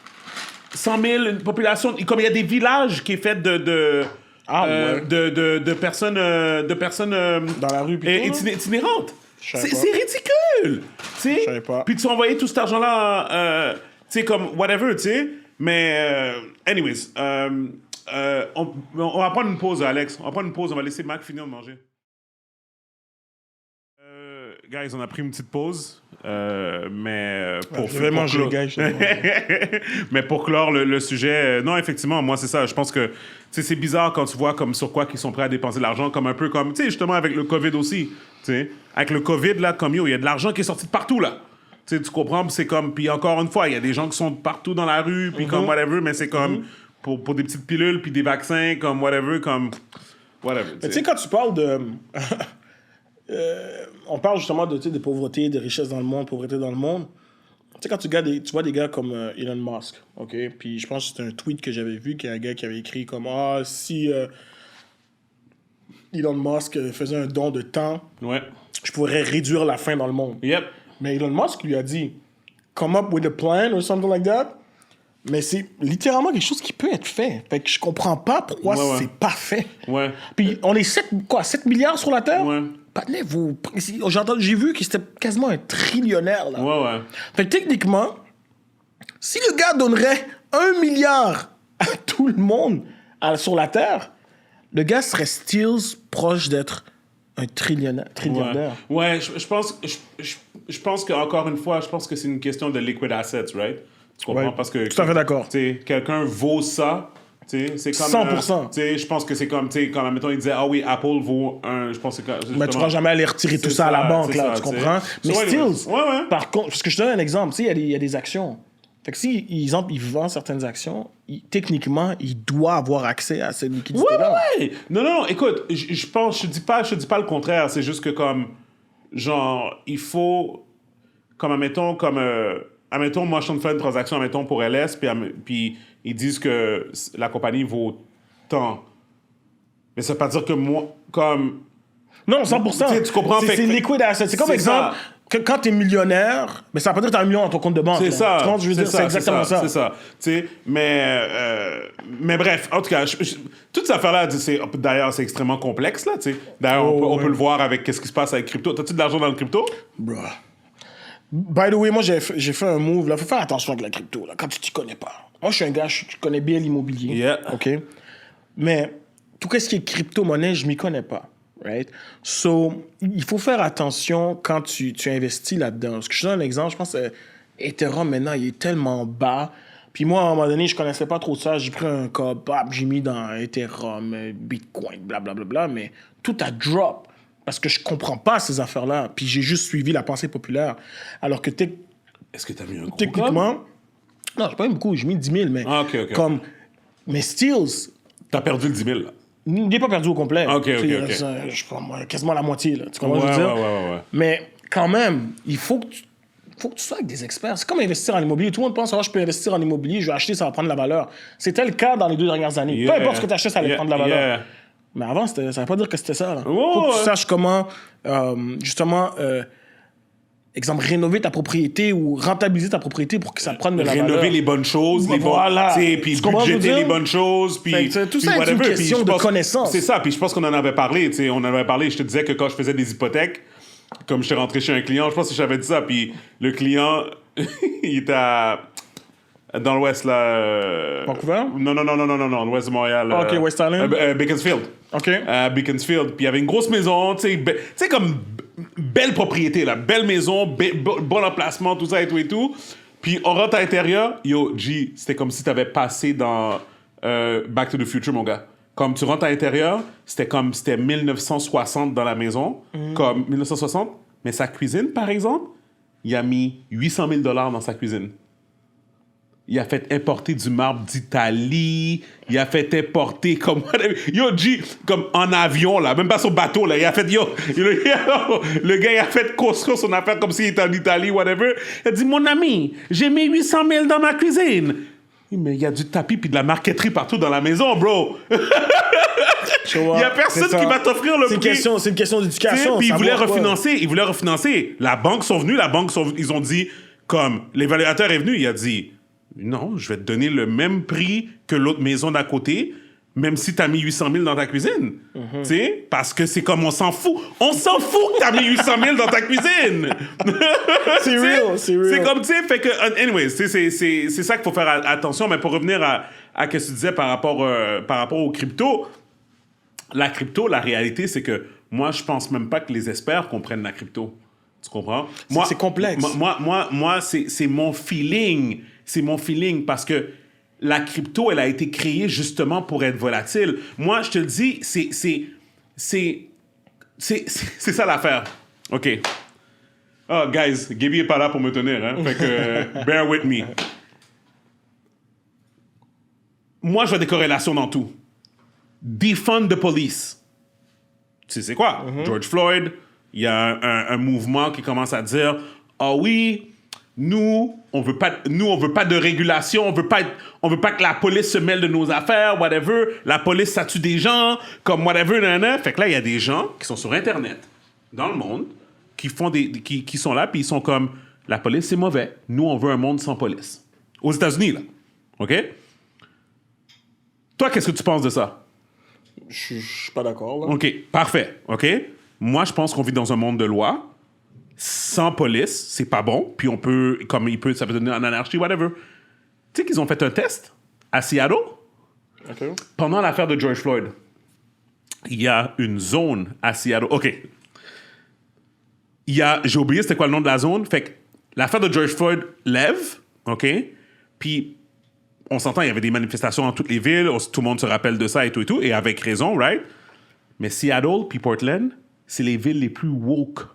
100 000, une population, comme il y a des villages qui est fait de personnes Dans la rue, itinérantes. C'est pas. ridicule. Je savais pas. Puis tu as envoyé tout cet argent-là, tu sais, comme whatever, tu sais. Mais, anyways, on va prendre une pause, Alex. On va prendre une pause, on va laisser Mac finir de manger. Guys, on a pris une petite pause, mais pour... je vais manger, guys. Mais pour clore le sujet, non, effectivement, moi, c'est ça. Je pense que c'est bizarre quand tu vois comme sur quoi qu'ils sont prêts à dépenser de l'argent, comme un peu comme, tu sais, justement avec le COVID aussi. Tu sais, avec le COVID, là, comme il y a de l'argent qui est sorti de partout, là. Tu comprends? C'est comme... Puis encore une fois, il y a des gens qui sont partout dans la rue, puis comme whatever, mais c'est comme pour des petites pilules, puis des vaccins, comme whatever, comme... Whatever. Mais tu sais, quand tu parles de... on parle justement de pauvreté, de richesse dans le monde, pauvreté dans le monde. Tu sais, quand tu vois des gars comme Elon Musk, OK? Puis je pense que c'était un tweet que j'avais vu, qu'il y a un gars qui avait écrit comme « Ah, si Elon Musk faisait un don de temps, je pourrais réduire la faim dans le monde. » Yep. Mais Elon Musk lui a dit « Come up with a plan or something like that. » Mais c'est littéralement quelque chose qui peut être fait. Fait que je comprends pas pourquoi c'est pas fait. Ouais. Puis on est 7 milliards sur la Terre? Ouais. J'ai vu que c'était quasiment un trillionnaire, là. Ouais. Fait que techniquement, si le gars donnerait 1 milliard à tout le monde sur la Terre, le gars serait still proche d'être un trillionnaire. Ouais, je pense qu'encore une fois, je pense que c'est une question de liquid assets, right? Tu comprends? Ouais, parce que... tout à fait d'accord. Quelqu'un vaut ça... c'est comme 100%. Je pense que c'est comme, quand mettons, il disait, ah oui, Apple vaut un. Je pense que c'est. Mais tu vas jamais aller retirer tout ça à la banque, là, tu comprends? Mais still, par contre, parce que je te donne un exemple, tu sais, il y a des actions. Fait que si, exemple, il vend certaines actions, techniquement, il doit avoir accès à cette liquidité-là. Ouais. Non, écoute, je dis pas le contraire, c'est juste que comme, genre, il faut, comme, admettons, moi, je suis en train de faire une transaction, admettons, pour LS, puis ils disent que la compagnie vaut tant. Mais ça veut pas dire que moi, comme... Non, 100%. Tu comprends? C'est liquid asset. C'est comme exemple, quand t'es millionnaire, mais ça veut pas dire que t'as 1 million dans ton compte de banque. C'est ça. Tu comprends? Je veux dire, c'est exactement ça. C'est ça. Mais bref, en tout cas, toute cette affaire-là, d'ailleurs, c'est extrêmement complexe, là, tu sais. D'ailleurs, on peut le voir avec qu'est-ce qui se passe avec crypto. T'as-tu de l'argent dans le crypto? Bruh. By the way, moi, j'ai fait un move. Là, faut faire attention avec la crypto, là, quand tu t'y connais pas. Moi, je suis un gars, je connais bien l'immobilier. Yeah. OK? Mais tout ce qui est crypto-monnaie, je m'y connais pas. Right? So, il faut faire attention quand tu investis là-dedans. Parce que je te donne un exemple, je pense que Ethereum, maintenant, il est tellement bas. Puis moi, à un moment donné, je connaissais pas trop ça. J'ai pris un cop, j'ai mis dans Ethereum, Bitcoin, blablabla, mais tout a drop. Parce que je comprends pas ces affaires-là. Puis j'ai juste suivi la pensée populaire. Alors que Est-ce que t'as mis un gros techniquement... Non, j'ai pas mis beaucoup. J'ai mis 10 000, mais... Ah, OK. Comme... Mais Steals... T'as perdu le 10 000, là. Il n'est pas perdu au complet. OK. Je comprends quasiment la moitié, là. Tu comprends ce que je veux dire? Ouais. Mais quand même, il faut que tu sois avec des experts. C'est comme investir en immobilier. Tout le monde pense, je peux investir en immobilier, je vais acheter, ça va prendre de la valeur. C'était le cas dans les 2 dernières années. Peu importe ce que tu achètes, ça allait prendre de la valeur. Mais avant, ça ne veut pas dire que c'était ça. Il faut que tu saches comment, justement, exemple, rénover ta propriété ou rentabiliser ta propriété pour que ça prenne de la valeur. Rénover les bonnes choses, puis budgéter les bonnes choses, puis tout ça est une question de connaissance. C'est ça, puis je pense qu'on en avait parlé, je te disais que quand je faisais des hypothèques, comme j'étais rentré chez un client, je pense que j'avais dit ça, puis le client, il était dans l'ouest, là... Vancouver? Non, l'ouest de Montréal. OK, West Island? Beaconsfield. OK. Beaconsfield, puis il y avait une grosse maison, tu sais, comme... Belle propriété, là. Belle maison, bon emplacement, tout ça et tout. Puis on rentre à l'intérieur. Yo, G, c'était comme si t'avais passé dans Back to the Future, mon gars. Comme tu rentres à l'intérieur, c'était 1960 dans la maison. Comme 1960. Mais sa cuisine, par exemple, il a mis 800 000 $ dans sa cuisine. Il a fait importer du marbre d'Italie. Il a fait importer comme... Yo, G, comme en avion, là. Même pas sur bateau, là. Il a fait... le gars, il a fait construire son affaire comme s'il était en Italie, whatever. Il a dit, mon ami, j'ai mis 800 000 dans ma cuisine. Mais il y a du tapis puis de la marqueterie partout dans la maison, bro. Il y a personne qui va t'offrir le prix. C'est une question d'éducation. Puis ils voulaient refinancer. La banque sont venus, ils ont dit, comme, l'évaluateur est venu, il a dit... Non, je vais te donner le même prix que l'autre maison d'à côté, même si t'as mis 800 000 dans ta cuisine. Tu sais, parce que c'est comme on s'en fout. On s'en fout que t'as mis 800 000 dans ta cuisine. C'est real. C'est comme, tu sais, fait que, anyway, c'est ça qu'il faut faire attention. Mais pour revenir à ce que tu disais par rapport aux crypto, la réalité, c'est que moi, je pense même pas que les experts comprennent la crypto. Tu comprends? C'est complexe. Moi, c'est mon feeling. C'est mon feeling parce que la crypto, elle a été créée justement pour être volatile. Moi, je te le dis, c'est ça l'affaire. OK. Oh, guys, Gaby est pas là pour me tenir, hein? Fait que, bear with me. Moi, je vois des corrélations dans tout. Defund the police. Tu sais c'est quoi? George Floyd, il y a un mouvement qui commence à dire « Ah oui, nous, on veut pas de régulation, on veut pas que la police se mêle de nos affaires, whatever. La police, ça tue des gens, comme whatever, nanana. » Fait que là, il y a des gens qui sont sur Internet, dans le monde, qui sont là, puis ils sont comme « La police, c'est mauvais. Nous, on veut un monde sans police. » Aux États-Unis, là. OK? Toi, qu'est-ce que tu penses de ça? Je suis pas d'accord, là. OK, parfait. OK? Moi, je pense qu'on vit dans un monde de loi. Sans police, c'est pas bon. Puis ça peut donner en anarchie, whatever. Tu sais qu'ils ont fait un test à Seattle? Okay. Pendant l'affaire de George Floyd. Il y a une zone à Seattle. OK. J'ai oublié c'était quoi le nom de la zone. Fait que l'affaire de George Floyd lève. OK? Puis on s'entend, il y avait des manifestations dans toutes les villes. Tout le monde se rappelle de ça et tout. Et avec raison, right? Mais Seattle puis Portland, c'est les villes les plus woke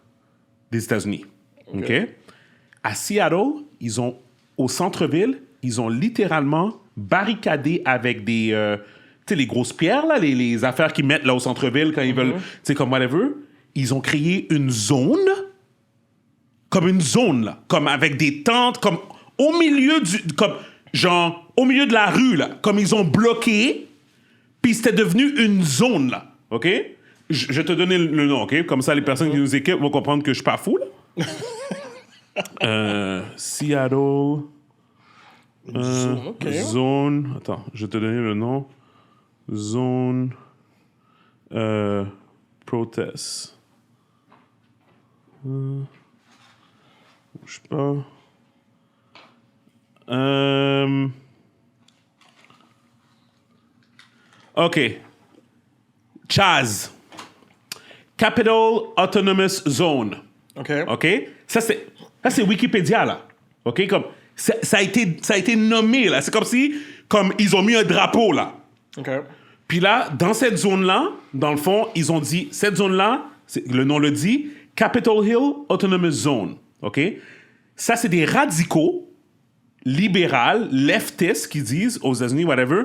des États-Unis. OK? À Seattle, au centre-ville, ils ont littéralement barricadé avec des... tu sais, les grosses pierres, là, les affaires qu'ils mettent là au centre-ville quand ils veulent... Tu sais, comme whatever. Ils ont créé une zone, là. Comme avec des tentes, comme au milieu au milieu de la rue, là. Comme ils ont bloqué, puis c'était devenu une zone, là. OK? Je vais te donner le nom, OK? Comme ça, les personnes qui nous équipent vont comprendre que je suis pas fou, là. Seattle... Zone... Attends, je vais te donner le nom. Zone... protest. Je sais pas... OK. Chaz. Capital Autonomous Zone. OK? Ça, c'est Wikipédia, là. OK? Comme, ça a été nommé, là. C'est comme si, ils ont mis un drapeau, là. OK. Puis là, dans cette zone-là, dans le fond, ils ont dit, cette zone-là, Le nom le dit, Capitol Hill Autonomous Zone. OK? Ça, c'est des radicaux libérales, leftistes qui disent aux États-Unis, whatever,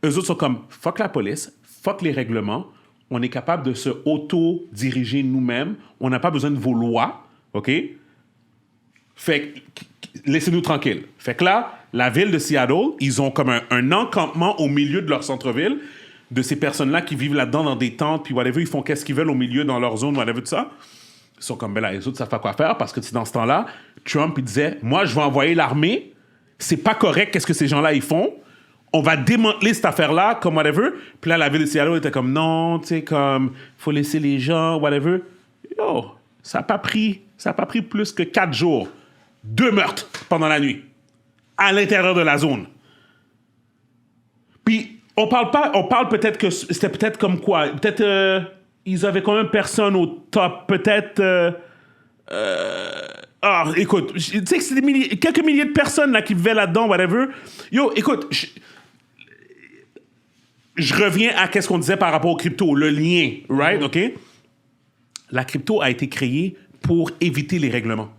eux autres sont comme fuck la police, fuck les règlements, on est capable de se auto-diriger nous-mêmes, on n'a pas besoin de vos lois, OK? Fait que laissez-nous tranquilles. Fait que là, la ville de Seattle, ils ont comme un encampement au milieu de leur centre-ville de ces personnes-là qui vivent là-dedans dans des tentes, puis whatever, ils font qu'est-ce qu'ils veulent au milieu dans leur zone, whatever, tout ça. Ils sont comme, ben là, les autres savent pas quoi faire parce que dans ce temps-là, Trump, il disait, moi, je vais envoyer l'armée, c'est pas correct qu'est-ce que ces gens-là, ils font, on va démanteler cette affaire-là, comme whatever. Puis là, la ville de Seattle était comme, non, tu sais, comme, faut laisser les gens, whatever. Yo, ça a pas pris plus que 4 jours. 2 meurtres pendant la nuit, à l'intérieur de la zone. Puis, on parle peut-être que c'était peut-être comme quoi? Peut-être, ils avaient quand même personne au top. Peut-être, écoute, tu sais que c'est quelques milliers de personnes là, qui vivaient là-dedans, whatever. Yo, écoute, je reviens à qu'est-ce qu'on disait par rapport au crypto, le lien, right? OK? La crypto a été créée pour éviter les règlements.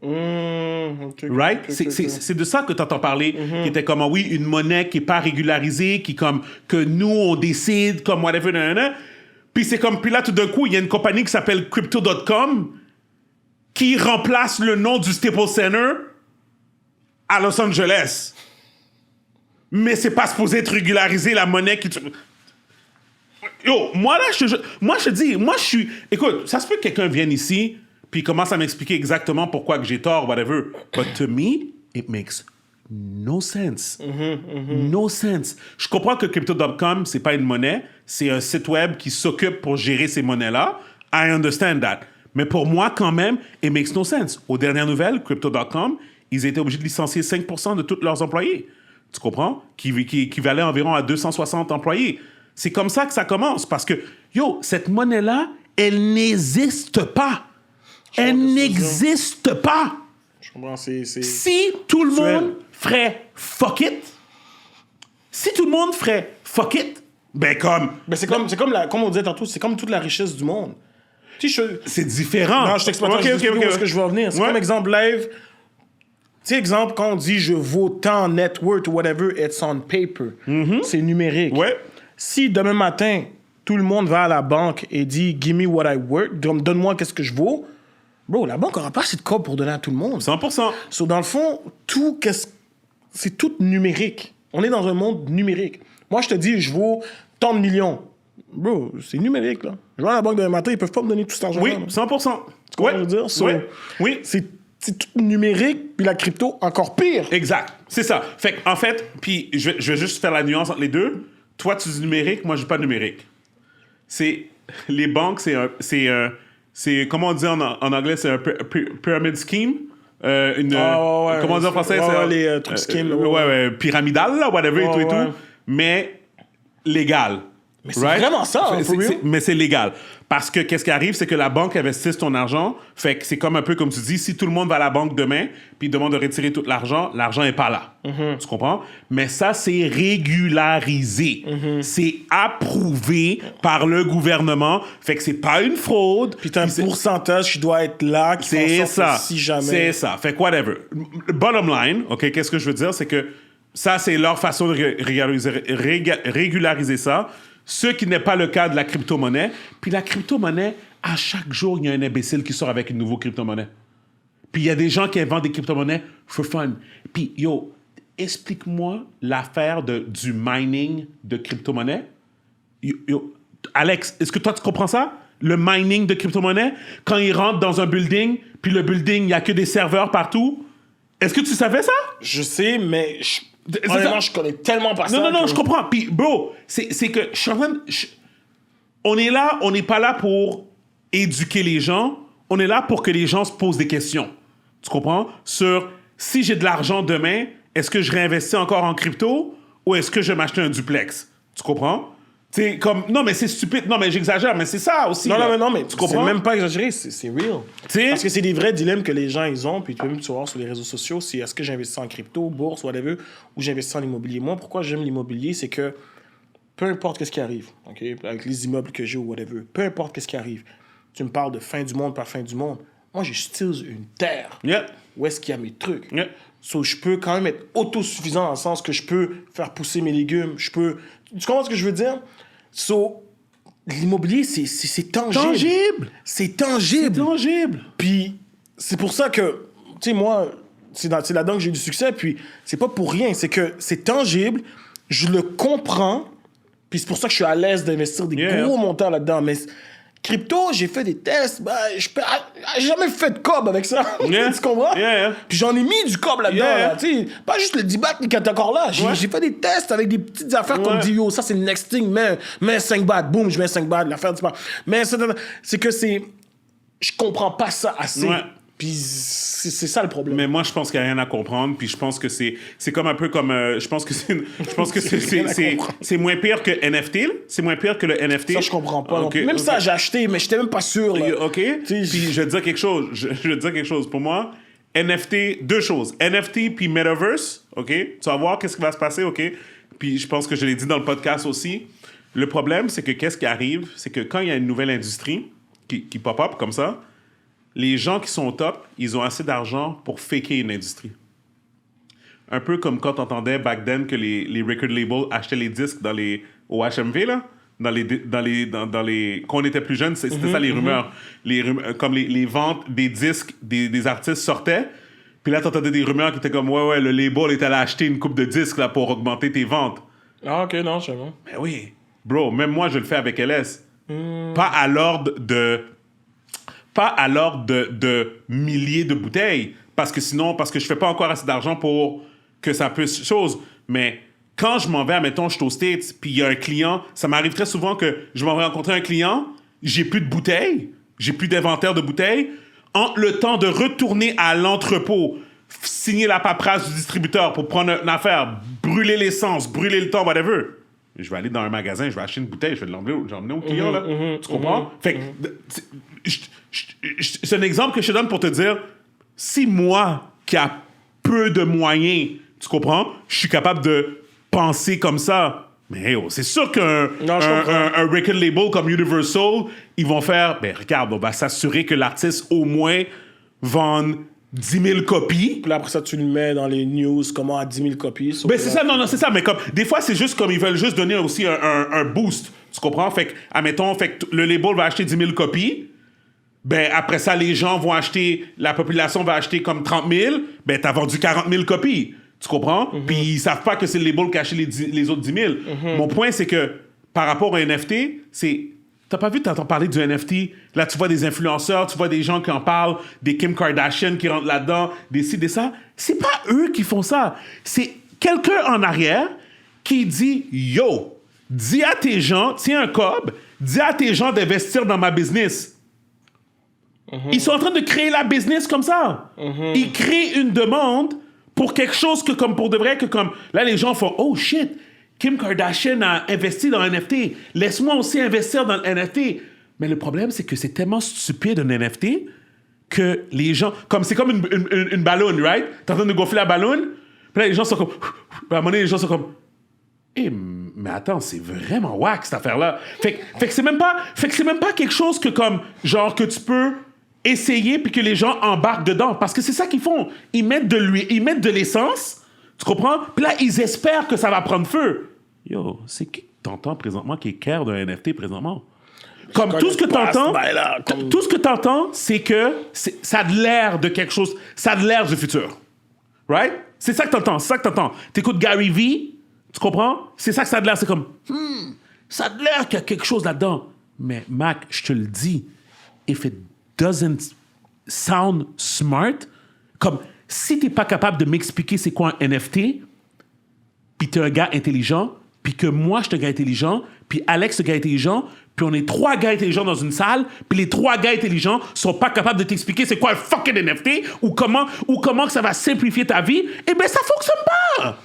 Right? C'est de ça que tu entends parler, qui était comme, oui, une monnaie qui n'est pas régularisée, qui comme, que nous, on décide, comme whatever, nanana. Puis c'est comme, puis là, tout d'un coup, il y a une compagnie qui s'appelle Crypto.com qui remplace le nom du Staples Center à Los Angeles. Mais c'est pas supposé être régularisé, la monnaie qui... Yo, moi, là, je te dis, moi, je suis... Écoute, ça se peut que quelqu'un vienne ici puis il commence à m'expliquer exactement pourquoi que j'ai tort, whatever. But to me, it makes no sense. No sense. Je comprends que Crypto.com, c'est pas une monnaie, c'est un site web qui s'occupe pour gérer ces monnaies-là. I understand that. Mais pour moi, quand même, it makes no sense. Aux dernières nouvelles, Crypto.com, ils étaient obligés de licencier 5% de tous leurs employés. Tu comprends? Qui valait environ à 260 employés. C'est comme ça que ça commence. Parce que, yo, cette monnaie-là, elle n'existe pas. Elle n'existe pas. Je comprends, Si tout le monde ferait fuck it, ben comme... Ben c'est comme on disait tantôt, c'est comme toute la richesse du monde. C'est différent. Non, je t'explique où est-ce que je veux en venir. C'est comme exemple live. Tu sais, exemple, quand on dit je vaux tant net worth ou whatever, it's on paper. C'est numérique. Ouais. Si demain matin, tout le monde va à la banque et dit give me what I worth, donne-moi qu'est-ce que je vaux, bro, la banque n'aura pas assez de code pour donner à tout le monde. 100%. So, dans le fond, c'est tout numérique. On est dans un monde numérique. Moi, je te dis, je vaux tant de millions. Bro, c'est numérique, là. Je vais à la banque demain matin, ils peuvent pas me donner tout cet argent-là. Oui, 100%. Tu comprends ce que je veux dire? So, oui. C'est tout numérique, puis la crypto, encore pire. Exact. C'est ça. Fait en fait, puis je vais juste faire la nuance entre les deux. Toi, tu dis numérique, moi, je dis pas numérique. Les banques, c'est comment on dit en anglais, c'est un pyramid scheme. Comment on dit en français? C'est les trucs scheme. Pyramidal, là, whatever, et tout. Mais légal. Mais c'est vraiment ça, hein, mais c'est légal. Parce que qu'est-ce qui arrive, c'est que la banque investit ton argent. Fait que c'est comme un peu comme tu dis, si tout le monde va à la banque demain, puis demande de retirer tout l'argent n'est pas là. Tu comprends? Mais ça, c'est régularisé. C'est approuvé par le gouvernement. Fait que c'est pas une fraude. Puis t'as un pourcentage qui doit être là, qui c'est ça. Si jamais. C'est ça. Fait que whatever. Bottom line, OK, qu'est-ce que je veux dire, c'est que ça, c'est leur façon de régulariser ça. Ce qui n'est pas le cas de la crypto-monnaie. Puis la crypto-monnaie, à chaque jour, il y a un imbécile qui sort avec une nouvelle crypto-monnaie. Puis il y a des gens qui inventent des crypto-monnaies for fun. Puis, yo, explique-moi l'affaire du mining de crypto-monnaie. Yo, Alex, est-ce que toi, tu comprends ça? Le mining de crypto-monnaie, quand ils rentrent dans un building, puis le building, il n'y a que des serveurs partout. Est-ce que tu savais ça? Je sais, mais... Honnêtement, je connais tellement pas ça. Non, je comprends. Puis, bro, c'est que je suis en train de... On est là, on n'est pas là pour éduquer les gens. On est là pour que les gens se posent des questions. Tu comprends? Sur, si j'ai de l'argent demain, est-ce que je réinvestis encore en crypto ou est-ce que je vais m'acheter un duplex? Tu comprends? C'est comme, non, mais c'est stupide. Non, mais j'exagère, mais c'est ça aussi. Non, mais tu comprends? C'est même pas exagéré, c'est real. T'sais? Parce que c'est des vrais dilemmes que les gens, ils ont, puis tu peux même voir sur les réseaux sociaux, c'est est-ce que j'investis en crypto, bourse, whatever, ou j'investis en immobilier. Moi, pourquoi j'aime l'immobilier, c'est que peu importe ce qui arrive, OK, avec les immeubles que j'ai ou whatever, peu importe ce qui arrive, tu me parles de fin du monde, pas fin du monde. Moi, j'ai still une terre. Yeah. Où est-ce qu'il y a mes trucs? Yeah. So, je peux quand même être autosuffisant dans le sens que je peux faire pousser mes légumes. Tu comprends ce que je veux dire? So, l'immobilier, c'est tangible. C'est tangible. Puis, c'est pour ça que, tu sais, moi, c'est là-dedans que j'ai eu du succès. Puis, c'est pas pour rien. C'est que c'est tangible. Je le comprends. Puis, c'est pour ça que je suis à l'aise d'investir des gros montants là-dedans. Mais crypto, j'ai fait des tests. Ben, j'ai jamais fait de cob avec ça. Yeah. Tu comprends? Yeah. Puis j'en ai mis du cob là-dedans. Yeah. Là, tu sais, pas juste le D-Bat qui est encore là. J'ai fait des tests avec des petites affaires qu'on me dit, yo, ça c'est le next thing, mets 5 bahts, boum, je mets 5 bahts, l'affaire disparaît. Mais c'est que je comprends pas ça assez. Ouais. Puis c'est ça le problème. Mais moi, je pense qu'il n'y a rien à comprendre. Puis je pense que c'est comme un peu comme. Je pense que c'est moins pire que NFT. Là. C'est moins pire que le NFT. Ça, je comprends pas. Okay, même ça, j'ai acheté, mais j'étais même pas sûr. Là. OK. Puis je vais te dire quelque chose. Je vais te dire quelque chose. Pour moi, NFT, deux choses. NFT puis Metaverse. OK. Tu vas voir qu'est-ce qui va se passer. OK. Puis je pense que je l'ai dit dans le podcast aussi. Le problème, c'est que qu'est-ce qui arrive? C'est que quand il y a une nouvelle industrie qui pop-up comme ça, les gens qui sont au top, ils ont assez d'argent pour faker une industrie. Un peu comme quand on entendait back then que les record labels achetaient les disques au HMV, là, quand on était plus jeunes, c'était ça les rumeurs. Comme les ventes des disques des artistes sortaient, puis là, t'entendais des rumeurs qui étaient comme « Ouais, le label est allé acheter une coupe de disques là, pour augmenter tes ventes. » Ah, OK, non, je sais pas. Mais oui. Bro, même moi, je le fais avec LS. Pas à l'ordre de milliers de bouteilles, parce que je fais pas encore assez d'argent pour que ça puisse chose. Mais quand je m'en vais, admettons, je suis aux States, puis il y a un client, ça m'arrive très souvent que je m'en vais rencontrer un client, j'ai plus de bouteilles, j'ai plus d'inventaire de bouteilles, le temps de retourner à l'entrepôt, signer la paperasse du distributeur pour prendre une affaire, brûler l'essence, brûler le temps, whatever. Je vais aller dans un magasin, je vais acheter une bouteille, je vais l'emmener au client, là. Tu comprends? Fait que, c'est un exemple que je te donne pour te dire, si moi, qui a peu de moyens, tu comprends, je suis capable de penser comme ça, mais c'est sûr qu'un record label comme Universal, ils vont faire, regarde, on va s'assurer que l'artiste au moins vende 10 000 copies. Puis là, après ça, tu le mets dans les news, comment à 10 000 copies. C'est ça, non, c'est ça. Mais comme, des fois, c'est juste comme ils veulent juste donner aussi un boost. Tu comprends? Fait que, admettons, le label va acheter 10 000 copies. Après ça, les gens vont acheter, la population va acheter comme 30 000. T'as vendu 40 000 copies. Tu comprends? Puis ils savent pas que c'est le label qui a acheté les autres 10 000. Mon point, c'est que par rapport à un NFT, c'est. T'as pas vu, t'entends parler du NFT? Là, tu vois des influenceurs, tu vois des gens qui en parlent, des Kim Kardashian qui rentrent là-dedans, des ci, des ça. C'est pas eux qui font ça. C'est quelqu'un en arrière qui dit « Yo, dis à tes gens, tiens un cob, dis à tes gens d'investir dans ma business. » Ils sont en train de créer la business comme ça. Ils créent une demande pour quelque chose que comme pour de vrai, que comme... Là, les gens font « Oh shit! » Kim Kardashian a investi dans un NFT. Laisse-moi aussi investir dans le NFT. Mais le problème, c'est que c'est tellement stupide un NFT que les gens... C'est comme une ballonne, right? T'es en train de gonfler la ballonne. Puis là, les gens sont comme... À un moment donné, les gens sont comme... mais attends, c'est vraiment wack, cette affaire-là. Fait que c'est même pas quelque chose que comme... Genre que tu peux essayer puis que les gens embarquent dedans. Parce que c'est ça qu'ils font. Ils mettent de l'essence... Tu comprends? Puis là, ils espèrent que ça va prendre feu. Yo, c'est qui t'entends présentement qui est care d'un NFT présentement? Comme tout ce que t'entends, tout ce que t'entends, c'est que ça a de l'air de quelque chose, ça a de l'air du futur. Right? C'est ça que t'entends. T'écoutes Gary Vee, tu comprends? C'est ça que ça a de l'air. C'est comme, ça a de l'air qu'il y a quelque chose là-dedans. Mais Mac, je te le dis, if it doesn't sound smart, comme... Si t'es pas capable de m'expliquer c'est quoi un NFT, puis t'es un gars intelligent, puis que moi, je suis un gars intelligent, puis Alex, un gars intelligent, puis on est 3 gars intelligents dans une salle, puis les 3 gars intelligents sont pas capables de t'expliquer c'est quoi un fucking NFT, ou comment que ça va simplifier ta vie, ça fonctionne pas!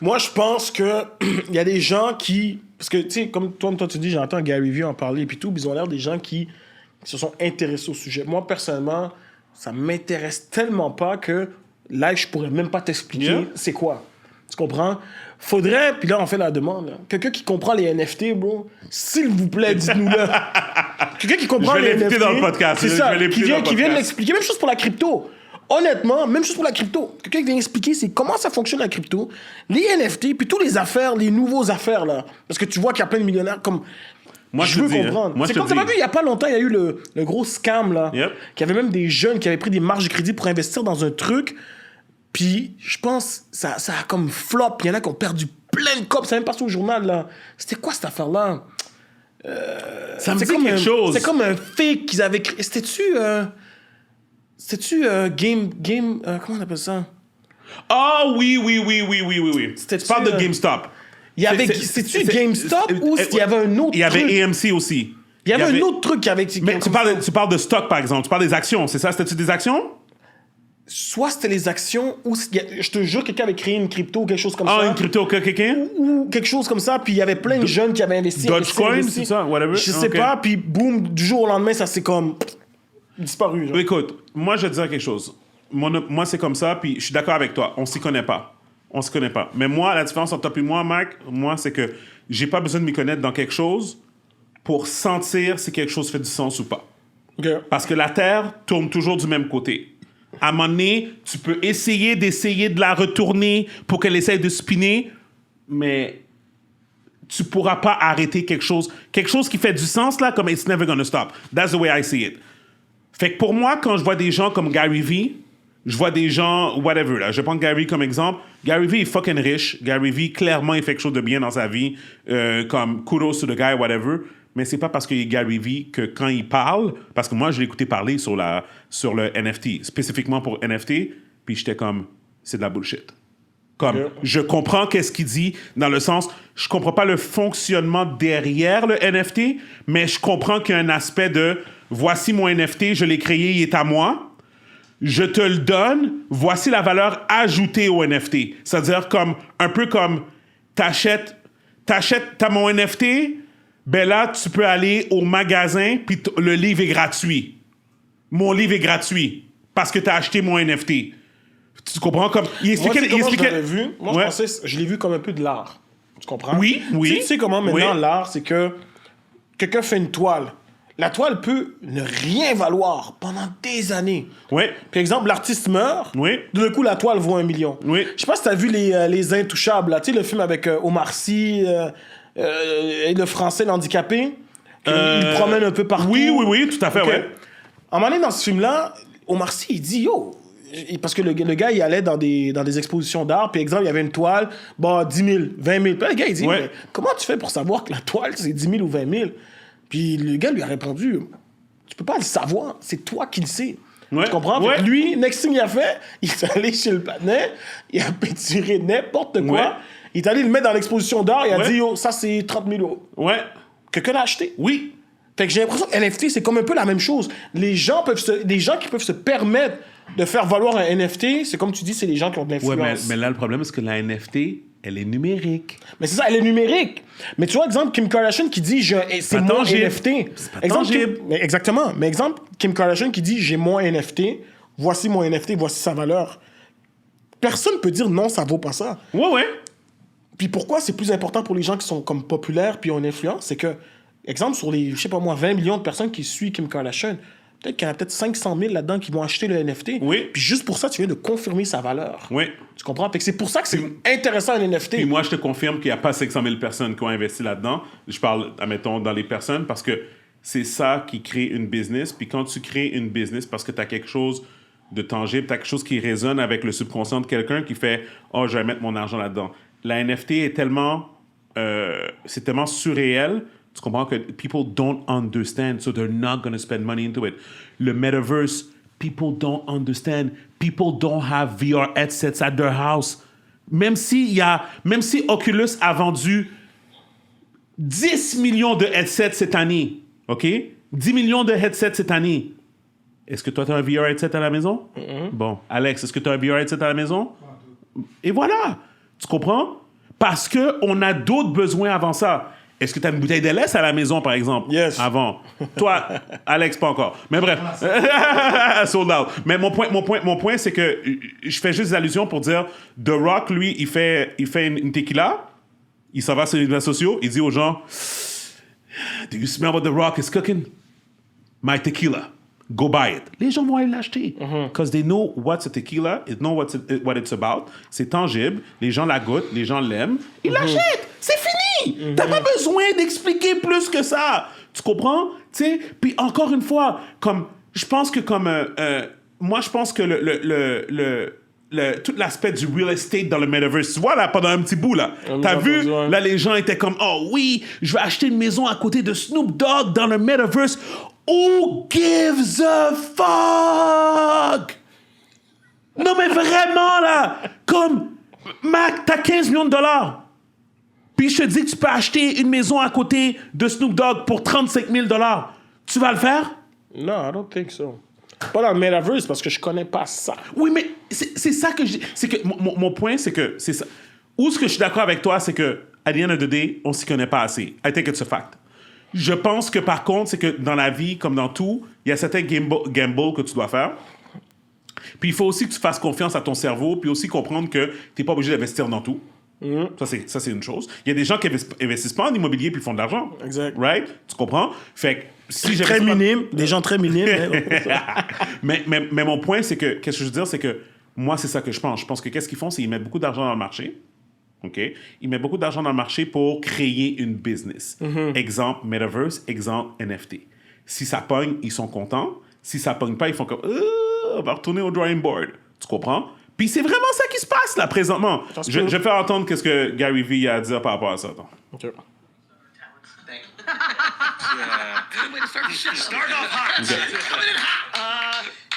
Moi, je pense que il y a des gens qui... Parce que, tu sais, comme toi tu dis, j'entends Gary Vee en parler, puis tout, ils ont l'air des gens qui se sont intéressés au sujet. Moi, personnellement... Ça m'intéresse tellement pas que là, je pourrais même pas t'expliquer c'est quoi. Tu comprends? Faudrait, puis là, on fait la demande. Quelqu'un qui comprend les NFT, bro, s'il vous plaît, dites-nous-le. quelqu'un qui comprend Je vais les l'écouter NFT, dans le podcast. c'est Je ça, vais l'écouter qui dans le vient de podcast. l'expliquer. Même chose pour la crypto. Honnêtement, même chose pour la crypto. Quelqu'un qui vient expliquer c'est comment ça fonctionne la crypto, les NFT, puis toutes les affaires, les nouveaux affaires là. Parce que tu vois qu'il y a plein de millionnaires comme. Moi, je veux comprendre. Moi, C'est je comme te tu as dis. vu, il y a pas longtemps, il y a eu le gros scam là. Yep. Qu'il y avait même des jeunes qui avaient pris des marges de crédit pour investir dans un truc. Puis je pense ça a comme flop. Il y en a qui ont perdu plein de copes. Ça a même passé au journal là. C'était quoi cette affaire là? Ça me dit comme quelque chose. C'était comme un fake qu'ils avaient créé. C'était-tu comment on appelle ça? Ah oui. C'était-tu, Tu parles de GameStop. Il y avait, c'est-tu GameStop ou il y avait un autre truc? Il y avait AMC aussi. Il y avait un autre truc qui avait... Mais tu parles de stock, par exemple. Tu parles des actions, c'est ça? C'était-tu des actions? Soit c'était les actions, ou je te jure, quelqu'un avait créé une crypto ou quelque chose comme ça. Ah, une crypto, quelqu'un? Ou quelque chose comme ça, puis il y avait plein de jeunes qui avaient investi. Dogecoin, c'est ça? Whatever? Je sais Ok. pas, puis boum, du jour au lendemain, ça s'est comme disparu. Genre. Écoute, moi, je vais te dire quelque chose. Moi, c'est comme ça, puis je suis d'accord avec toi. On s'y connaît pas. Mais moi, la différence entre toi et moi, Marc, c'est que j'ai pas besoin de m'y connaître dans quelque chose pour sentir si quelque chose fait du sens ou pas. Ok. Parce que la Terre tourne toujours du même côté. À un moment donné, tu peux essayer de la retourner pour qu'elle essaye de spinner, mais tu pourras pas arrêter quelque chose qui fait du sens, là, comme it's never gonna stop. That's the way I see it. Fait que pour moi, quand je vois des gens comme Gary Vee, je vois des gens, whatever, là, je vais prendre Gary comme exemple. Gary Vee est fucking riche. Gary Vee, clairement, il fait quelque chose de bien dans sa vie. Comme kudos to the guy, whatever. Mais c'est pas parce qu'il est Gary Vee que quand il parle, parce que moi, je l'ai écouté parler sur le NFT, spécifiquement pour NFT, puis j'étais comme, c'est de la bullshit. Comme, je comprends qu'est-ce qu'il dit, dans le sens, je comprends pas le fonctionnement derrière le NFT, mais je comprends qu'il y a un aspect de, voici mon NFT, je l'ai créé, il est à moi, je te le donne, voici la valeur ajoutée au NFT. C'est-à-dire comme, un peu comme, t'as mon NFT, ben là, tu peux aller au magasin, puis le livre est gratuit. Mon livre est gratuit, parce que t'as acheté mon NFT. Tu comprends? Comme, il expliquait... Moi, je l'avais vu. Moi, je pensais, je l'ai vu comme un peu de l'art. Tu comprends? Oui. Tu sais comment maintenant, Oui. l'art, c'est que quelqu'un fait une toile. La toile peut ne rien valoir pendant des années. Oui. Par exemple, l'artiste meurt. Oui. D'un coup, la toile vaut 1 million. Oui. Je sais pas si t'as vu les Intouchables, là. Tu sais, le film avec Omar Sy et le français, l'handicapé. Il promène un peu partout. Oui, tout à fait, Ok. ouais. À un moment donné, dans ce film-là, Omar Sy, il dit, yo... Parce que le gars, il allait dans des expositions d'art, puis exemple, il y avait une toile, 10 000, 20 000. Puis là, le gars, il dit, Ouais. mais comment tu fais pour savoir que la toile, c'est 10 000 ou 20 000? Puis le gars lui a répondu, tu peux pas le savoir, c'est toi qui le sais. Ouais. Tu comprends? Ouais. Fait que lui, next thing il a fait, il est allé chez le panais, il a peinturé n'importe quoi, Ouais. il est allé le mettre dans l'exposition d'art, il a Ouais. dit, yo, ça c'est 30 000 €. Ouais. Quelqu'un l'a acheté. Oui. Fait que j'ai l'impression que NFT, c'est comme un peu la même chose. Les gens qui peuvent se permettre de faire valoir un NFT, c'est comme tu dis, c'est les gens qui ont de l'influence. Ouais, mais là, le problème, c'est que la NFT, elle est numérique. Mais c'est ça, elle est numérique. Mais tu vois, exemple, Kim Kardashian qui dit c'est pas mon tangible. NFT. C'est pas Exemple, tangible. mais exactement. Mais exemple, Kim Kardashian qui dit j'ai mon NFT, voici mon NFT, voici sa valeur. Personne peut dire non, ça vaut pas ça. Ouais. Puis pourquoi c'est plus important pour les gens qui sont comme populaires puis ont une influence, c'est que, exemple, sur les, je sais pas moi, 20 millions de personnes qui suivent Kim Kardashian, peut-être qu'il y en a peut-être 500 000 là-dedans qui vont acheter le NFT. Oui. Puis juste pour ça, tu viens de confirmer sa valeur. Oui. Tu comprends? Fait que c'est pour ça que c'est intéressant un NFT. Puis moi, je te confirme qu'il n'y a pas 500 000 personnes qui ont investi là-dedans. Je parle, admettons, dans les personnes, parce que c'est ça qui crée une business. Puis quand tu crées une business parce que tu as quelque chose de tangible, tu as quelque chose qui résonne avec le subconscient de quelqu'un qui fait « Oh, je vais mettre mon argent là-dedans ». La NFT est tellement... c'est tellement surréel. Tu comprends que people don't understand, so they're not going to spend money into it. Le metaverse, people don't understand. People don't have VR headsets at their house. Même si Oculus a vendu 10 millions de headsets cette année, OK? 10 millions de headsets cette année. Est-ce que toi, tu as un VR headset à la maison? Bon. Alex, est-ce que tu as un VR headset à la maison? Et voilà. Tu comprends? Parce qu'on a d'autres besoins avant ça. Est-ce que tu as une bouteille de lait à la maison, par exemple? Yes. Avant. Toi, Alex, pas encore. Mais bref. Sold out. Mais mon point, c'est que je fais juste des allusions pour dire The Rock, lui, il fait une tequila. Il s'en va sur les réseaux sociaux. Il dit aux gens Do you smell what The Rock is cooking? my tequila. Go buy it. Les gens vont aller l'acheter. Because they know what's a tequila, they know what it's about. C'est tangible. Les gens la goûtent, les gens l'aiment. Ils l'achètent. C'est fini. T'as pas besoin d'expliquer plus que ça. Tu comprends? Tu sais? Puis encore une fois, comme je pense que moi, je pense que tout l'aspect du real estate dans le metaverse, tu vois, là, pendant un petit bout, là, t'as vu, là, les gens étaient comme, oh oui, je vais acheter une maison à côté de Snoop Dogg dans le metaverse. Who gives a fuck? Non, mais vraiment, là, comme, Mac, t'as 15 millions de dollars. Puis je te dis que tu peux acheter une maison à côté de Snoop Dogg pour 35 000 dollars. Tu vas le faire? Non, I don't think so. Pas dans le metaverse parce que je connais pas ça. Oui, mais c'est ça que je dis. C'est que mon point, c'est que c'est ça. Où ce que je suis d'accord avec toi, c'est que at the end of the day, on s'y connaît pas assez. I think it's a fact. Je pense que par contre, c'est que dans la vie, comme dans tout, il y a certains gambles que tu dois faire. Puis il faut aussi que tu fasses confiance à ton cerveau, puis aussi comprendre que tu n'es pas obligé d'investir dans tout. Ça, c'est une chose. Il y a des gens qui investissent pas en immobilier puis font de l'argent. Exact. Right? Tu comprends? Fait que si très minime, des gens très minimes. mais mon point, c'est que, qu'est-ce que je veux dire, c'est que moi, c'est ça que je pense. Je pense que qu'est-ce qu'ils font, c'est qu'ils mettent beaucoup d'argent dans le marché. OK? Ils mettent beaucoup d'argent dans le marché pour créer une business. Exemple, Metaverse, exemple, NFT. Si ça pogne, ils sont contents. Si ça pogne pas, ils font comme on va retourner au drawing board. Tu comprends? Puis c'est vraiment ça qui se passe là présentement. Je vais faire entendre qu'est-ce que Gary Vee a à dire par rapport à ça. Attends. OK. Start off hot.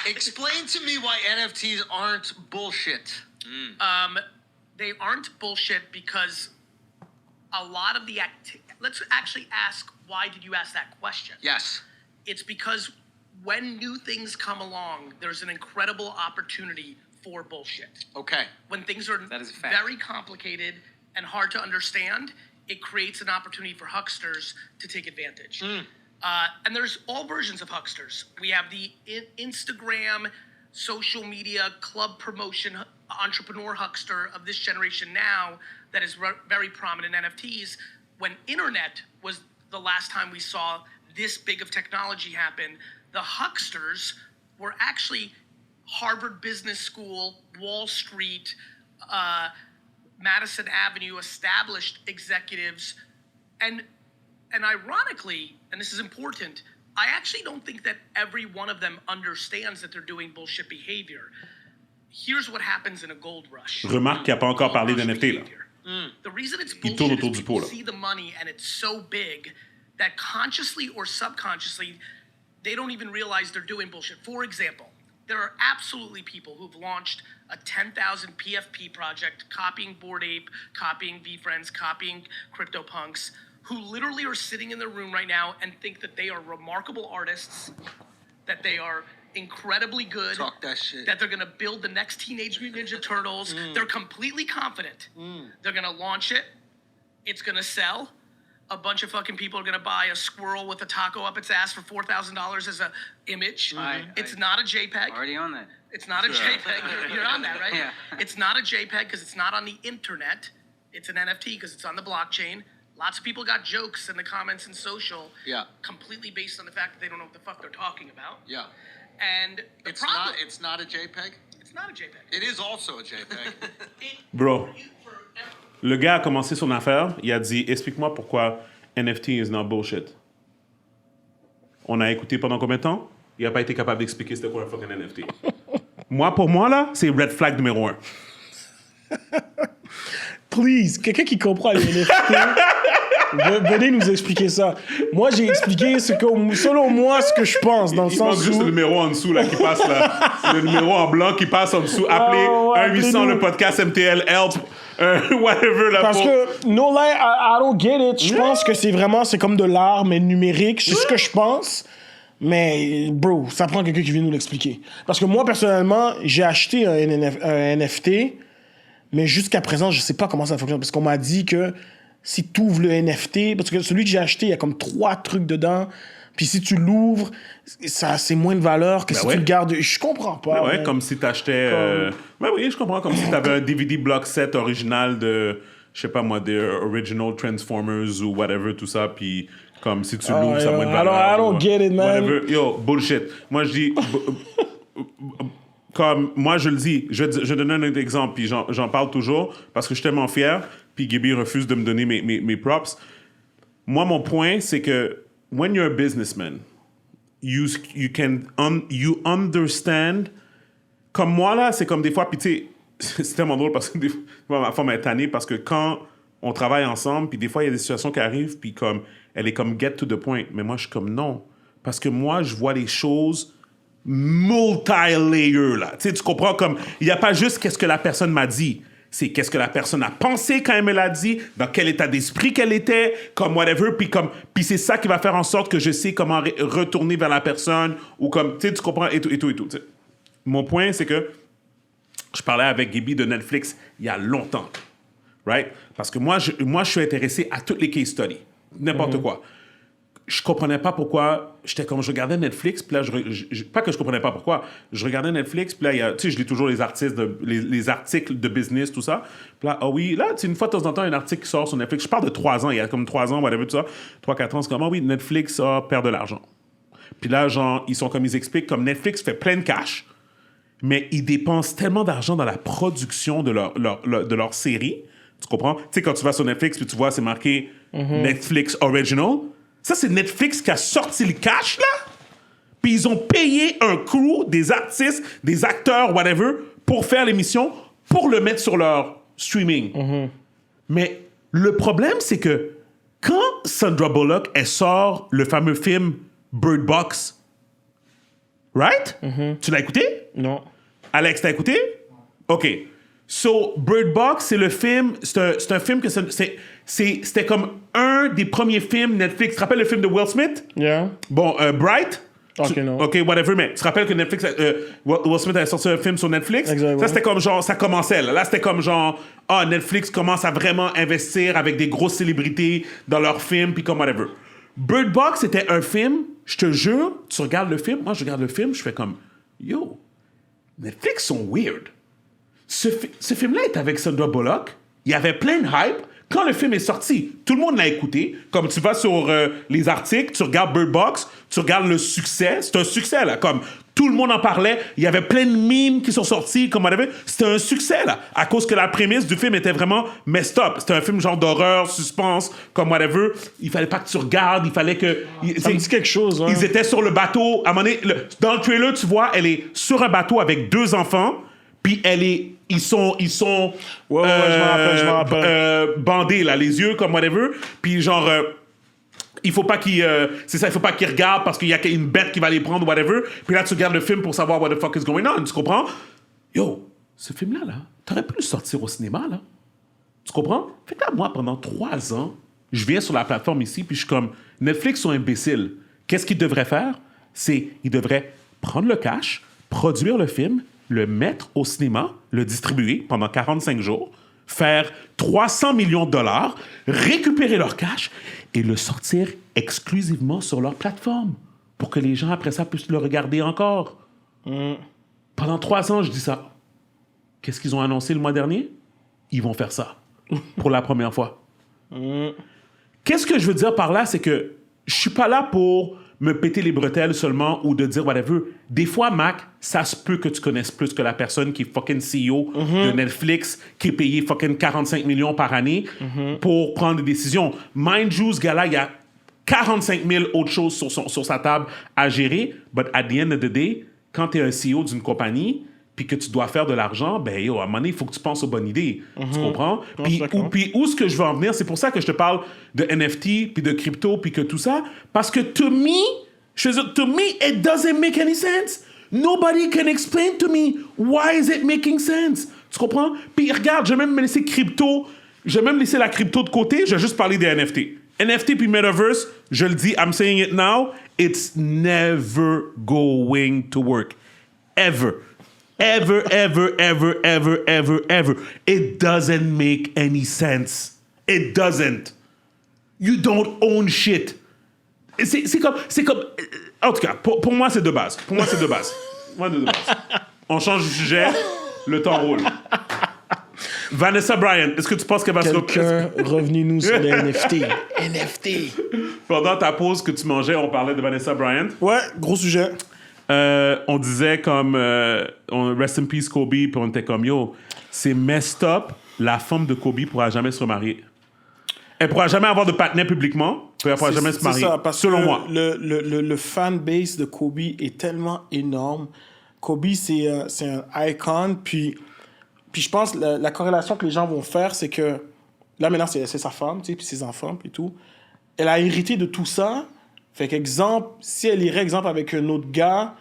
Explain to me why NFTs aren't bullshit. They aren't bullshit because a lot of the let's actually ask, why did you ask that question? Yes. It's because when new things come along, there's an incredible opportunity for bullshit. Okay. When things are That is a fact. very complicated and hard to understand, it creates an opportunity for hucksters to take advantage. And there's all versions of hucksters. We have the Instagram, social media, club promotion entrepreneur huckster of this generation now that is very prominent in NFTs. When internet was the last time we saw this big of technology happen, the hucksters were actually Harvard Business School, Wall Street, Madison Avenue established executives. And ironically, and this is important, I actually don't think that every one of them understands that they're doing bullshit behavior. Here's what happens in a gold rush. Remarque qu'il n'a pas encore parlé d'NFT, là. The reason it's Il tourne bullshit autour is du pot, people là. see the money and it's so big that consciously or subconsciously, they don't even realize they're doing bullshit. For example, there are absolutely people who've launched a 10,000 PFP project, copying Bored Ape, copying VFriends, copying CryptoPunks, who literally are sitting in their room right now and think that they are remarkable artists, that they are incredibly good, Talk that shit. that they're going to build the next Teenage Mutant Ninja Turtles. They're completely confident. They're going to launch it. It's going to sell. A bunch of fucking people are going to buy a squirrel with a taco up its ass for $4,000 as a image. It's not a JPEG. Already on that. It's not a JPEG. You're on that, right? Yeah. It's not a JPEG because it's not on the internet. It's an NFT because it's on the blockchain. Lots of people got jokes in the comments and social. Yeah. Completely based on the fact that they don't know what the fuck they're talking about. Yeah. And the It's problem, not. It's not a JPEG. it's not a JPEG. It is also a JPEG. Bro, le gars a commencé son affaire. Il a dit, explique-moi pourquoi NFT is not bullshit. On a écouté pendant combien de temps? Il n'a pas été capable d'expliquer c'était quoi un fucking NFT. Pour moi, là, c'est red flag numéro 1. Please, quelqu'un qui comprend les NFT, venez nous expliquer ça. Moi, j'ai expliqué selon moi, ce que je pense, dans le Il manque sens juste où... le numéro en dessous là, qui passe là. C'est le numéro en blanc qui passe en dessous. Appelez ouais, 1-800 appelez-nous. le podcast MTL Help. Whatever là. Parce que, no lie, I don't get it. Je pense que c'est comme de l'art, mais numérique. C'est ce que je pense. Mais, bro, ça prend quelqu'un qui vient nous l'expliquer. Parce que moi, personnellement, j'ai acheté un NFT, mais jusqu'à présent, je sais pas comment ça fonctionne. Parce qu'on m'a dit que si tu ouvres le NFT, parce que celui que j'ai acheté, il y a comme 3 trucs dedans. Puis si tu l'ouvres, ça c'est moins de valeur que si ouais. tu le gardes. Je comprends pas. Ouais, man. comme si t'achetais. Ben oui, je comprends. Comme si t'avais un DVD block set original de je sais pas moi, des original Transformers ou whatever, tout ça, puis comme si tu l'ouvres, ça va être valeur. I don't get it, man. Whatever. Yo, bullshit. Moi, je dis... Comme moi, je le dis, je donne un exemple, puis j'en parle toujours parce que je suis tellement fier, puis Gaby refuse de me donner mes props. Moi, mon point, c'est que when you're a businessman, you understand. Comme moi, là, c'est comme des fois, puis tu sais, c'est tellement drôle parce que des fois, ma femme est tannée parce que quand on travaille ensemble, puis des fois, il y a des situations qui arrivent, puis comme, elle est comme get to the point. Mais moi, je suis comme non. Parce que moi, je vois les choses multi-layer, là. Tu sais, tu comprends, comme, il n'y a pas juste qu'est-ce que la personne m'a dit. C'est qu'est-ce que la personne a pensé quand elle me l'a dit, dans quel état d'esprit qu'elle était, comme whatever, puis c'est ça qui va faire en sorte que je sais comment retourner vers la personne, ou comme, tu sais, tu comprends, et tout. T'sais. Mon point, c'est que je parlais avec Gaby de Netflix il y a longtemps, right? Parce que moi, je suis intéressé à toutes les case studies, n'importe quoi. Je comprenais pas pourquoi. J'étais comme, je regardais Netflix, puis là, pas que je comprenais pas pourquoi. Je regardais Netflix, puis là, tu sais, je lis toujours les articles de business, tout ça. Puis là, oui, là, une fois de temps en temps, un article qui sort sur Netflix. Je parle de 3 ans, il y a comme 3 ans, whatever, tout ça. 3-4 ans, c'est comme, oui, Netflix perd de l'argent. Puis là, genre, ils expliquent comme Netflix fait plein de cash, mais ils dépensent tellement d'argent dans la production de leur série. Tu comprends? Tu sais, quand tu vas sur Netflix, puis tu vois, c'est marqué Netflix Original. Ça, c'est Netflix qui a sorti le cash, là. Puis ils ont payé un crew, des artistes, des acteurs, whatever, pour faire l'émission, pour le mettre sur leur streaming. Mais le problème, c'est que quand Sandra Bullock, elle sort le fameux film Bird Box, right? Tu l'as écouté? Non. Alex, t'as écouté? OK. So, Bird Box, c'est le film... C'est un film que... C'était comme un des premiers films Netflix. Tu te rappelles le film de Will Smith? Yeah. Bon, Bright? OK, non. OK, whatever, mais tu te rappelles que Netflix... Will Smith avait sorti un film sur Netflix? Exactement. Ça, c'était comme genre... Ça commençait, là. Là, c'était comme genre... Netflix commence à vraiment investir avec des grosses célébrités dans leurs films, puis comme whatever. Bird Box, c'était un film... Je te jure, tu regardes le film... Moi, je regarde le film, je fais comme... Yo, Netflix sont weird. Ce film-là est avec Sandra Bullock. Il y avait plein de hype. Quand le film est sorti, tout le monde l'a écouté. Comme tu vas sur les articles, tu regardes Bird Box, tu regardes le succès. C'est un succès, là. Comme tout le monde en parlait. Il y avait plein de memes qui sont sortis. Comme whatever. C'était un succès, là. À cause que la prémisse du film était vraiment messed up. C'était un film genre d'horreur, suspense, comme whatever. Il ffallait pas que tu regardes. Il fallait que... Ça me dit quelque chose, hein. Ils étaient sur le bateau. À un moment donné, dans le trailer, tu vois, elle est sur un bateau avec 2 enfants. Puis ils sont Ouais, je me rappelle. bandés, là, les yeux, comme whatever. Puis genre, il faut pas qu'ils... c'est ça, il faut pas qu'ils regardent parce qu'il y a une bête qui va les prendre, whatever. Puis là, tu regardes le film pour savoir what the fuck is going on, tu comprends? Yo, ce film-là, là, t'aurais pu le sortir au cinéma, là. Tu comprends? Fait que là, moi, pendant 3 ans, je viens sur la plateforme ici, puis je suis comme, Netflix sont imbéciles. Qu'est-ce qu'ils devraient faire? Ils devraient prendre le cash, produire le film, le mettre au cinéma, le distribuer pendant 45 jours, faire 300 millions de dollars, récupérer leur cash et le sortir exclusivement sur leur plateforme pour que les gens, après ça, puissent le regarder encore. Pendant 3 ans, je dis ça. Qu'est-ce qu'ils ont annoncé le mois dernier? Ils vont faire ça pour la première fois. Qu'est-ce que je veux dire par là? C'est que je suis pas là pour me péter les bretelles seulement ou de dire whatever. Des fois, Mac, ça se peut que tu connaisses plus que la personne qui est fucking CEO de Netflix, qui est payé fucking 45 millions par année pour prendre des décisions. Mind you, ce gars-là, il y a 45 000 autres choses sur sa table à gérer. But at the end of the day, quand tu es un CEO d'une compagnie, puis que tu dois faire de l'argent, ben yo, à un moment donné, il faut que tu penses aux bonnes idées. Tu comprends? Puis où ce que je veux en venir, c'est pour ça que je te parle de NFT, puis de crypto, puis que tout ça. Parce que to me, it doesn't make any sense. Nobody can explain to me why is it making sense. Tu comprends? Puis regarde, je vais même me laisser la crypto de côté, je vais juste parler des NFT. NFT puis Metaverse, je le dis, I'm saying it now, it's never going to work. Ever. Ever. It doesn't make any sense. It doesn't. You don't own shit. C'est comme... En tout cas, pour moi, c'est de base. On change de sujet, le temps roule. Vanessa Bryant, est-ce que tu penses qu'elle va se Quelqu'un, revenez-nous sur les NFT. NFT. Pendant ta pause que tu mangeais, on parlait de Vanessa Bryant. Ouais, gros sujet. On disait comme Rest in Peace Kobe, puis on était comme yo, c'est messed up. La femme de Kobe pourra jamais se remarier. Elle pourra jamais avoir de partenaire publiquement, puis elle pourra jamais se marier. C'est ça, parce selon que moi. Le fanbase de Kobe est tellement énorme. Kobe, c'est un icon, puis je pense la corrélation que les gens vont faire, c'est que là, maintenant, c'est sa femme, tu sais, puis ses enfants, puis tout. Elle a hérité de tout ça. Fait qu'exemple, si elle irait, exemple, avec un autre gars,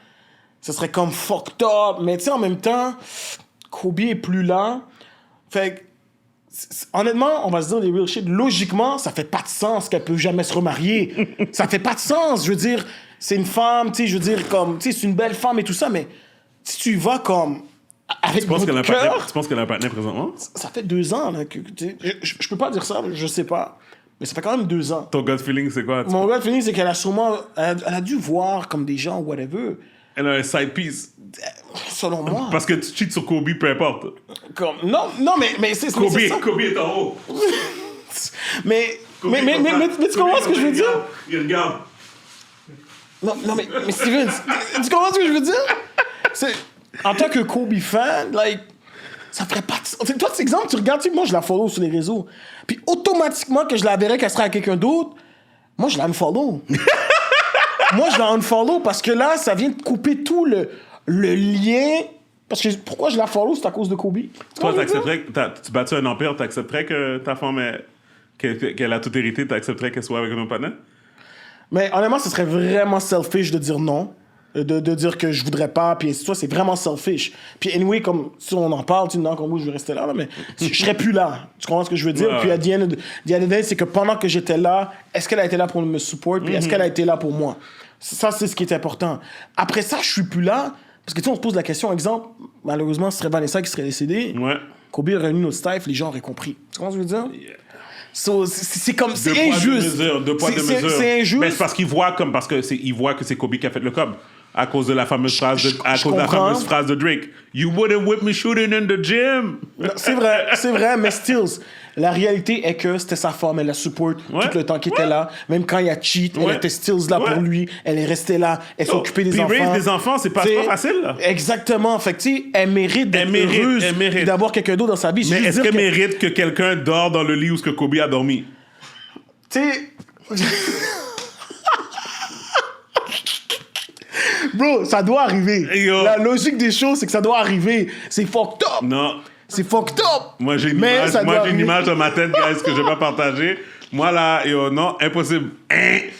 ce serait comme fucked up. Mais tu sais, en même temps, Kobe est plus là. Fait que, honnêtement, on va se dire des real shit. Logiquement, ça fait pas de sens qu'elle peut jamais se remarier. Ça fait pas de sens. Je veux dire, c'est une femme, tu sais, je veux dire, comme, tu sais, c'est une belle femme et tout ça, mais si tu vas comme avec Tu penses qu'elle a un cœur, partenaire, tu penses qu'elle a un partenaire présentement? ça fait 2 ans, là, que, tu sais, je peux pas dire ça, je sais pas, mais ça fait quand même 2 ans. Ton gut feeling, c'est quoi? Mon gars, fini, c'est qu'elle a sûrement, elle a dû voir comme des gens, whatever, Elle a un side piece. selon moi. Parce que tu cheats sur Kobe, peu importe. Comme, non, mais c'est Kobe, c'est ça. Kobe est en haut. Mais Kobe tu est comme ça. comprends Kobe ce que je veux il dire? regarde, il regarde. Non, mais Steven, tu comprends ce que je veux dire? C'est, en tant que Kobe fan, like, ça ferait pas de sens. Toi, cet exemple, tu regardes, tu sais, moi, je la follow sur les réseaux. Puis automatiquement, que je la verrais qu'elle serait avec quelqu'un d'autre, moi, je la unfollow. Moi, je la unfollow parce que là, ça vient de couper tout le lien. Parce que pourquoi je la follow, c'est à cause de Kobe. Toi, t'accepterais que tu bâtis un empire, t'accepterais que ta femme qu'elle a tout hérité, t'accepterais qu'elle soit avec un autre partenaire? Mais honnêtement, ce serait vraiment selfish de dire non. De dire que je voudrais pas, puis ça, c'est vraiment selfish. Puis anyway, comme si on en parle, tu sais, non, comme moi, je vais rester là, mais je serais plus là. Tu comprends ce que je veux dire? Ouais. Puis à the end of the day, c'est que pendant que j'étais là, est-ce qu'elle a été là pour me support, puis est-ce qu'elle a été là pour moi? Ça, c'est ce qui est important. Après ça, je suis plus là, parce que tu sais, on se pose la question, exemple, malheureusement, ce serait Vanessa qui serait décédée. Ouais. Kobe aurait eu notre staff, les gens auraient compris. Tu comprends ce que je veux dire? So, c'est comme, c'est Deux poids, deux injuste. mesures, deux poids, deux mesures. C'est injuste. Mais c'est parce qu'ils voient comme, ils voient que c'est Kobe qui a fait le cob. À cause de la fameuse phrase de Drake. You wouldn't whip me shooting in the gym. C'est vrai, mais still, la réalité est que c'était sa femme, elle la support tout le temps qu'il était là. Même quand il a cheat, elle était still là pour lui, elle est restée là, elle s'occupait des enfants. Puis raise des enfants, c'est pas facile, là. Exactement, fait que tu sais, elle mérite d'être heureuse et d'avoir quelqu'un d'autre dans sa vie. Mais est-ce qu'elle mérite que quelqu'un dort dans le lit où ce que Kobe a dormi? Tu sais... Bro, ça doit arriver. Yo. La logique des choses, c'est que ça doit arriver. C'est fucked up. Non. C'est fucked up. Moi, j'ai une image dans ma tête, guys, que je vais pas partager. Moi, là, yo, non, impossible. Mais,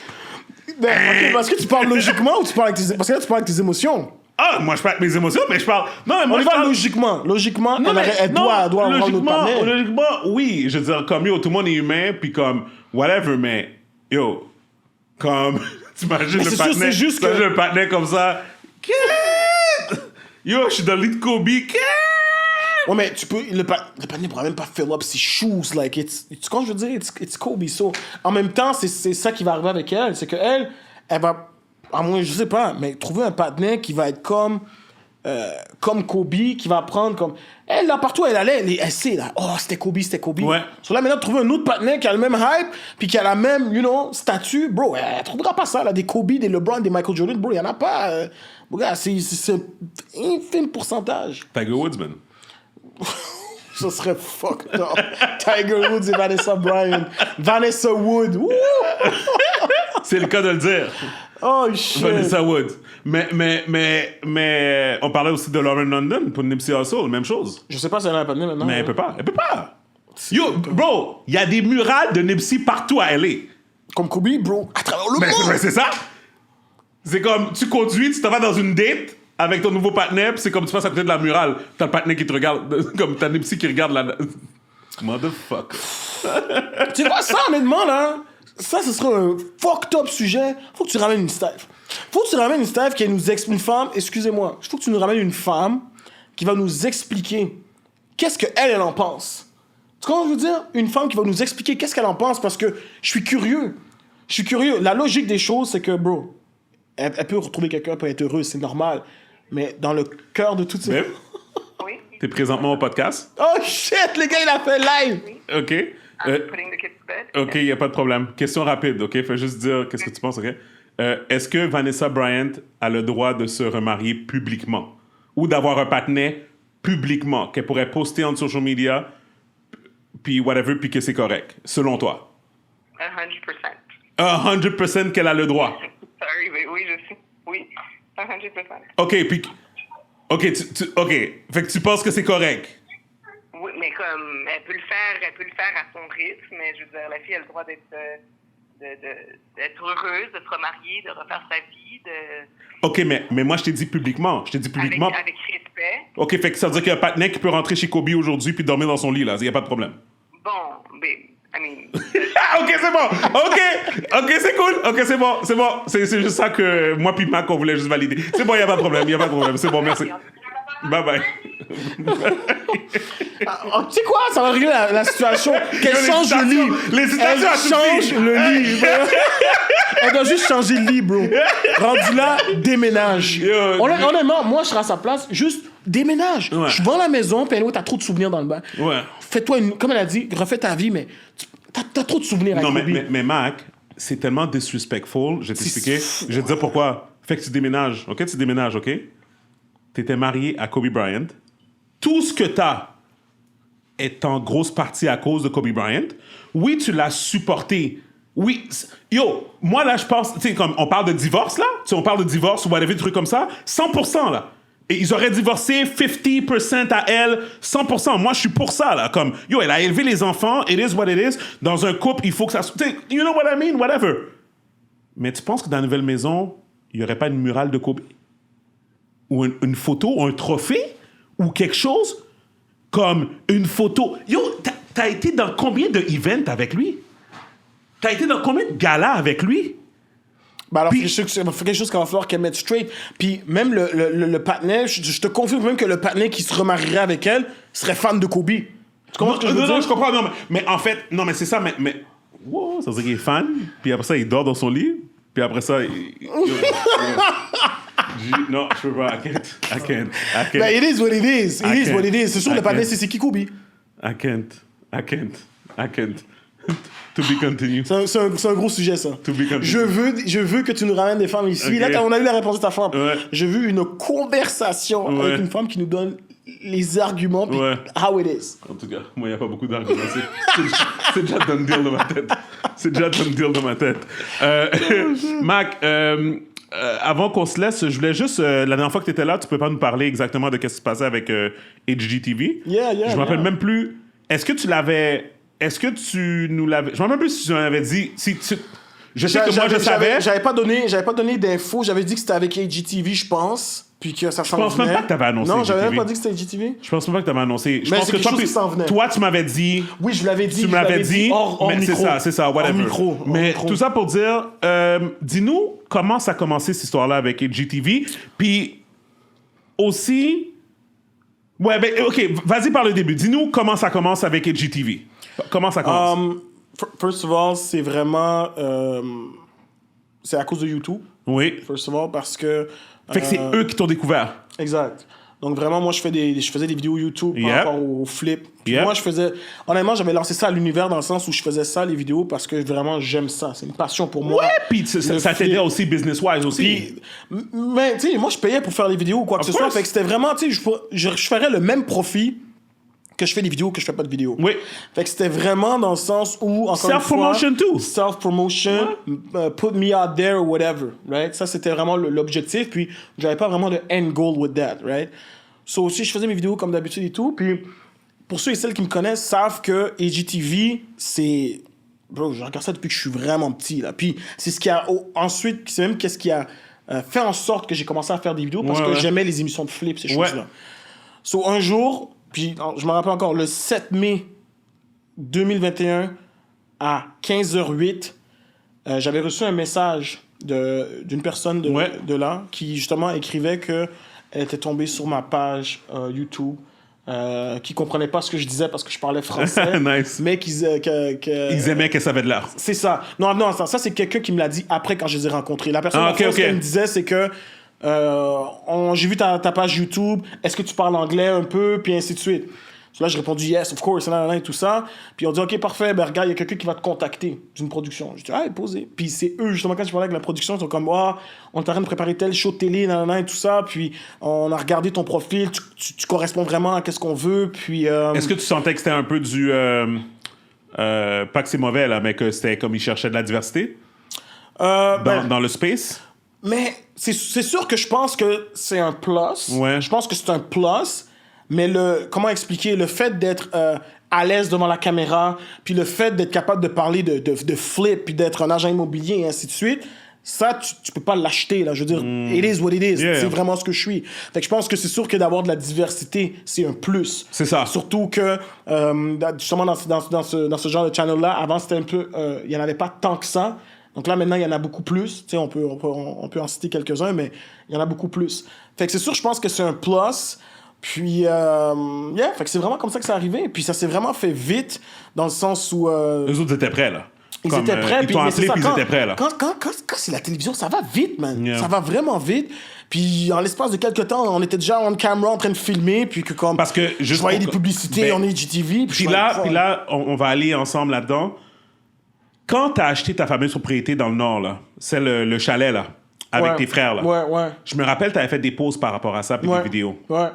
ok, parce que tu parles logiquement ou tu parles avec tes... Parce que là, tu parles avec tes émotions. Ah, moi, je parle avec mes émotions, mais je parle... Non, mais moi, On y je va parle... logiquement. Logiquement, Non, elle doit avoir notre partenaire. logiquement, oui. Je veux dire, comme, yo, tout le monde est humain, puis comme, whatever, mais, yo, comme... T'imagines Mais le c'est sûr, partenaire, c'est juste que- t'imagines un partenaire comme ça. Yo, je suis dans le lit de Kobe. Ouais, mais tu peux... Le panier pourra même pas fill up ses shoes. Like, tu comprends, je veux dire, it's Kobe. So, en même temps, c'est ça qui va arriver avec elle. C'est qu'elle, elle va... À moins, je sais pas, mais trouver un partenaire qui va être comme Kobe, qui va prendre comme... Elle, là, partout où elle allait, elle sait, là, oh, c'était Kobe. Ouais. So là, maintenant, trouver un autre partenaire qui a le même hype, puis qui a la même, statut, bro, elle trouvera pas ça, là, des Kobe, des LeBron, des Michael Jordan, bro, il y en a pas. Regarde, c'est un infime pourcentage. Tiger Woods, man. Ça serait fucked up. Tiger Woods et Vanessa Bryant. Vanessa Wood. Woo! C'est le cas de le dire. Oh, shit. Vanessa Woods. Mais on parlait aussi de Lauren London pour Nipsey Hussle, même chose. Je sais pas si elle a un partenaire maintenant. Mais elle peut pas. Elle peut pas. Yo, bro, il y a des murales de Nipsey partout à LA. Comme Kobe, bro, à travers le monde. Mais c'est ça. C'est comme, tu conduis, tu t'en vas dans une date avec ton nouveau partenaire, puis c'est comme tu passes à côté de la murale. T'as le partenaire qui te regarde, comme t'as Nipsey qui regarde la... Motherfucker. Tu vois, ça, honnêtement, là, ça, ce serait un fucked up sujet. Faut que tu ramènes une staff. Faut que tu ramènes une staff qui nous explique, une femme, excusez-moi, faut que tu nous ramènes une femme qui va nous expliquer qu'est-ce qu'elle en pense. Tu comprends ce que je veux dire? Une femme qui va nous expliquer qu'est-ce qu'elle en pense parce que je suis curieux. Je suis curieux. La logique des choses, c'est que, bro, elle peut retrouver quelqu'un, peut être heureuse, c'est normal. Mais dans le cœur de toutes ces... Mais- Oui. T'es présentement au podcast. Oh shit, les gars, il a fait live. OK. I'm putting the kids to bed. OK, il n'y a pas de problème. Question rapide, OK? Fais juste dire qu'est-ce que tu penses, OK? Est-ce que Vanessa Bryant a le droit de se remarier publiquement? Ou d'avoir un partenaire publiquement, qu'elle pourrait poster en social media, puis whatever, puis que c'est correct, selon toi? 100%. 100% qu'elle a le droit. Sorry, mais oui, je sais. Oui, 100%. OK, puis... OK, OK. Fait que tu penses que c'est correct? Oui, mais comme, elle peut le faire à son rythme, mais je veux dire, la fille a le droit d'être heureuse, de se remarier, de refaire sa vie, de... OK, mais moi, je t'ai dit publiquement. Je t'ai dit publiquement. Avec respect. OK, fait que ça veut dire qu'il y a un partenaire qui peut rentrer chez Kobe aujourd'hui puis dormir dans son lit, là. Il n'y a pas de problème. Bon, mais, I mean... Ah, OK, c'est bon. OK, c'est cool. OK, c'est bon. C'est juste ça que moi puis Mac, on voulait juste valider. C'est bon, il n'y a pas de problème. C'est bon, merci. Bye-bye. Ah, tu sais quoi? Ça va régler la situation. Qu'elle Les change le lit. les citations à Elle tout change prix. le lit. bro. Elle doit juste changer le lit, bro. Rendu là, déménage. Yo, Honnêtement, moi, je serais à sa place. Juste déménage. Ouais. Je vends la maison, puis t'as trop de souvenirs dans le bain. Ouais. Fais-toi comme elle a dit, refais ta vie, mais t'as trop de souvenirs avec Non, Kobe. mais Mac, c'est tellement disrespectful. Je vais t'expliquer. C'est- Je vais te dire pourquoi. Fait que tu déménages. OK? Tu déménages, OK? T'étais marié à Kobe Bryant. Tout ce que t'as est en grosse partie à cause de Kobe Bryant. Oui, tu l'as supporté. Oui. Yo, moi, là, je pense... Tu sais, comme on parle de divorce, là. Tu sais, on parle de divorce ou whatever, des trucs comme ça. 100%, là. Et ils auraient divorcé 50% à elle, 100%. Moi, je suis pour ça, là. Comme, yo, elle a élevé les enfants. It is what it is. Dans un couple, il faut que ça... Tu sais, you know what I mean? Whatever. Mais tu penses que dans la nouvelle maison, il n'y aurait pas une murale de Kobe? Ou une photo, ou un trophée? Ou quelque chose? Comme une photo. Yo, t'as été dans combien de events avec lui? T'as été dans combien de galas avec lui? Ben alors, Puis- c'est quelque chose qu'il va falloir qu'elle mette straight. Puis même le partenaire, je te confirme même que le partenaire qui se remarierait avec elle serait fan de Kobe. Tu comprends ce que je veux Non, dire? je comprends. Non, mais en fait, non, mais c'est ça, mais wow, ça veut dire qu'il est fan, puis après ça, il dort dans son lit, puis après ça, non, je peux pas. I can't. Ben, it is what it is. It is can't. what it is. C'est sûr, I le partenaire, can't. c'est qui Kobe? I can't. To be continued. C'est un gros sujet, ça. To be continued. Je veux que tu nous ramènes des femmes ici. Ok. Là, quand on a eu la réponse de ta femme, Ouais. je veux une conversation Ouais. avec une femme qui nous donne les arguments, puis Ouais. how it is. En tout cas, moi, il n'y a pas beaucoup d'arguments. C'est déjà done deal dans ma tête. Mac, avant qu'on se laisse, je voulais juste... la dernière fois que tu étais là, tu peux pas nous parler exactement de ce qui se passait avec HGTV. Yeah, Je me rappelle même plus... Est-ce que tu nous l'avais... Je me rappelle même plus si tu m'avais dit... Je sais que moi, je savais. J'avais pas donné d'infos. J'avais dit que c'était avec AGTV, je pense. Puis que ça s'en venait. pense même pas que t'avais annoncé Non, j'avais même AGTV. pas dit que c'était AGTV. Je pense même pas que tu avais annoncé. Je Mais pense c'est que quelque chose qui s'en venait. toi, tu m'avais dit... Oui, je l'avais dit. Tu me l'avais dit, hors mais micro. c'est ça, whatever. Hors Mais micro. tout ça pour dire, dis-nous comment ça a commencé cette histoire-là avec HGTV, puis aussi... Ouais, ben, OK, vas-y par le début. Dis-nous comment ça commence avec HGTV. Comment ça commence? First of all, c'est vraiment... c'est à cause de YouTube, Oui. first of all, parce que... Fait que c'est eux qui t'ont découvert. Exact. Donc vraiment, moi, je faisais des vidéos YouTube par Yep. rapport au flip. Puis Yep. moi, honnêtement, j'avais lancé ça à l'univers dans le sens où je faisais ça, les vidéos, parce que vraiment, j'aime ça. C'est une passion pour moi. Ouais, puis ça Le t'aidait flip. aussi business-wise aussi. Puis, mais tu sais, moi, je payais pour faire les vidéos ou quoi que Of ce soit. course. Fait que c'était vraiment, tu sais, je ferais le même profit que je fais des vidéos que je fais pas de vidéos. Oui. Fait que c'était vraiment dans le sens où, encore une fois... Self-promotion too. Self-promotion, put me out there or whatever, right? Ça, c'était vraiment l'objectif. Puis, j'avais pas vraiment de end goal with that, right? So, aussi, je faisais mes vidéos comme d'habitude et tout. Puis, pour ceux et celles qui me connaissent, savent que AGTV, c'est... Bro, je regarde ça depuis que je suis vraiment petit, là. Puis, c'est ce qui a... ensuite, c'est même qu'est-ce qui a fait en sorte que j'ai commencé à faire des vidéos parce Ouais, que ouais. j'aimais les émissions de flip, ces Ouais. choses-là. So, un jour, puis je me rappelle encore, le 7 mai 2021 à 15h08, j'avais reçu un message d'une personne Ouais. de là qui, justement, écrivait qu'elle était tombée sur ma page YouTube, qui comprenait pas ce que je disais parce que je parlais français, Nice. mais qu'ils... Ils aimaient que ça avait de l'air. C'est ça. Non, ça c'est quelqu'un qui me l'a dit après quand je les ai rencontrés. La personne, Ah, en fait, ok, ce qu'elle ok. me disait, c'est que J'ai vu ta page YouTube, est-ce que tu parles anglais un peu, puis ainsi de suite. Là, j'ai répondu yes, of course, et tout ça. Puis on dit, OK, parfait, ben regarde, il y a quelqu'un qui va te contacter d'une production. Je dis, ah, posez. Puis c'est eux, justement, quand je parlais avec la production, ils sont comme, on est en train de préparer tel show de télé, et tout ça. Puis on a regardé ton profil, tu corresponds vraiment à ce qu'on veut. Puis. Est-ce que tu sentais que c'était un peu du. Pas que c'est mauvais, là, mais que c'était comme ils cherchaient de la diversité dans le space? Mais c'est sûr que je pense que c'est un plus. Ouais. Je pense que c'est un plus. Mais comment expliquer, le fait d'être à l'aise devant la caméra, puis le fait d'être capable de parler de flip, puis d'être un agent immobilier et ainsi de suite, ça, tu peux pas l'acheter, là. Je veux dire, it is what it is. Yeah. C'est vraiment ce que je suis. Fait que je pense que c'est sûr que d'avoir de la diversité, c'est un plus. C'est ça. Surtout que, justement, dans ce genre de channel-là, avant, c'était un peu... il y en avait pas tant que ça. Donc là, maintenant, il y en a beaucoup plus. Tu sais, on peut en citer quelques-uns, mais il y en a beaucoup plus. Fait que c'est sûr, je pense que c'est un plus. Puis, fait que c'est vraiment comme ça que c'est arrivé. Puis ça s'est vraiment fait vite, dans le sens où... Eux autres étaient prêts, là. Ils étaient prêts. Ils t'ont appelé, puis ils étaient prêts, là. Quand c'est la télévision, ça va vite, man. Yeah. Ça va vraiment vite. Puis en l'espace de quelques temps, on était déjà on camera en train de filmer. Puis que comme... Parce que je voyais des publicités en IGTV. Puis là, on va aller ensemble là-dedans. Quand t'as acheté ta fameuse propriété dans le Nord, là, c'est le chalet, là, avec tes frères, là. Ouais. Je me rappelle, t'avais fait des pauses par rapport à ça, puis des vidéos. Ouais.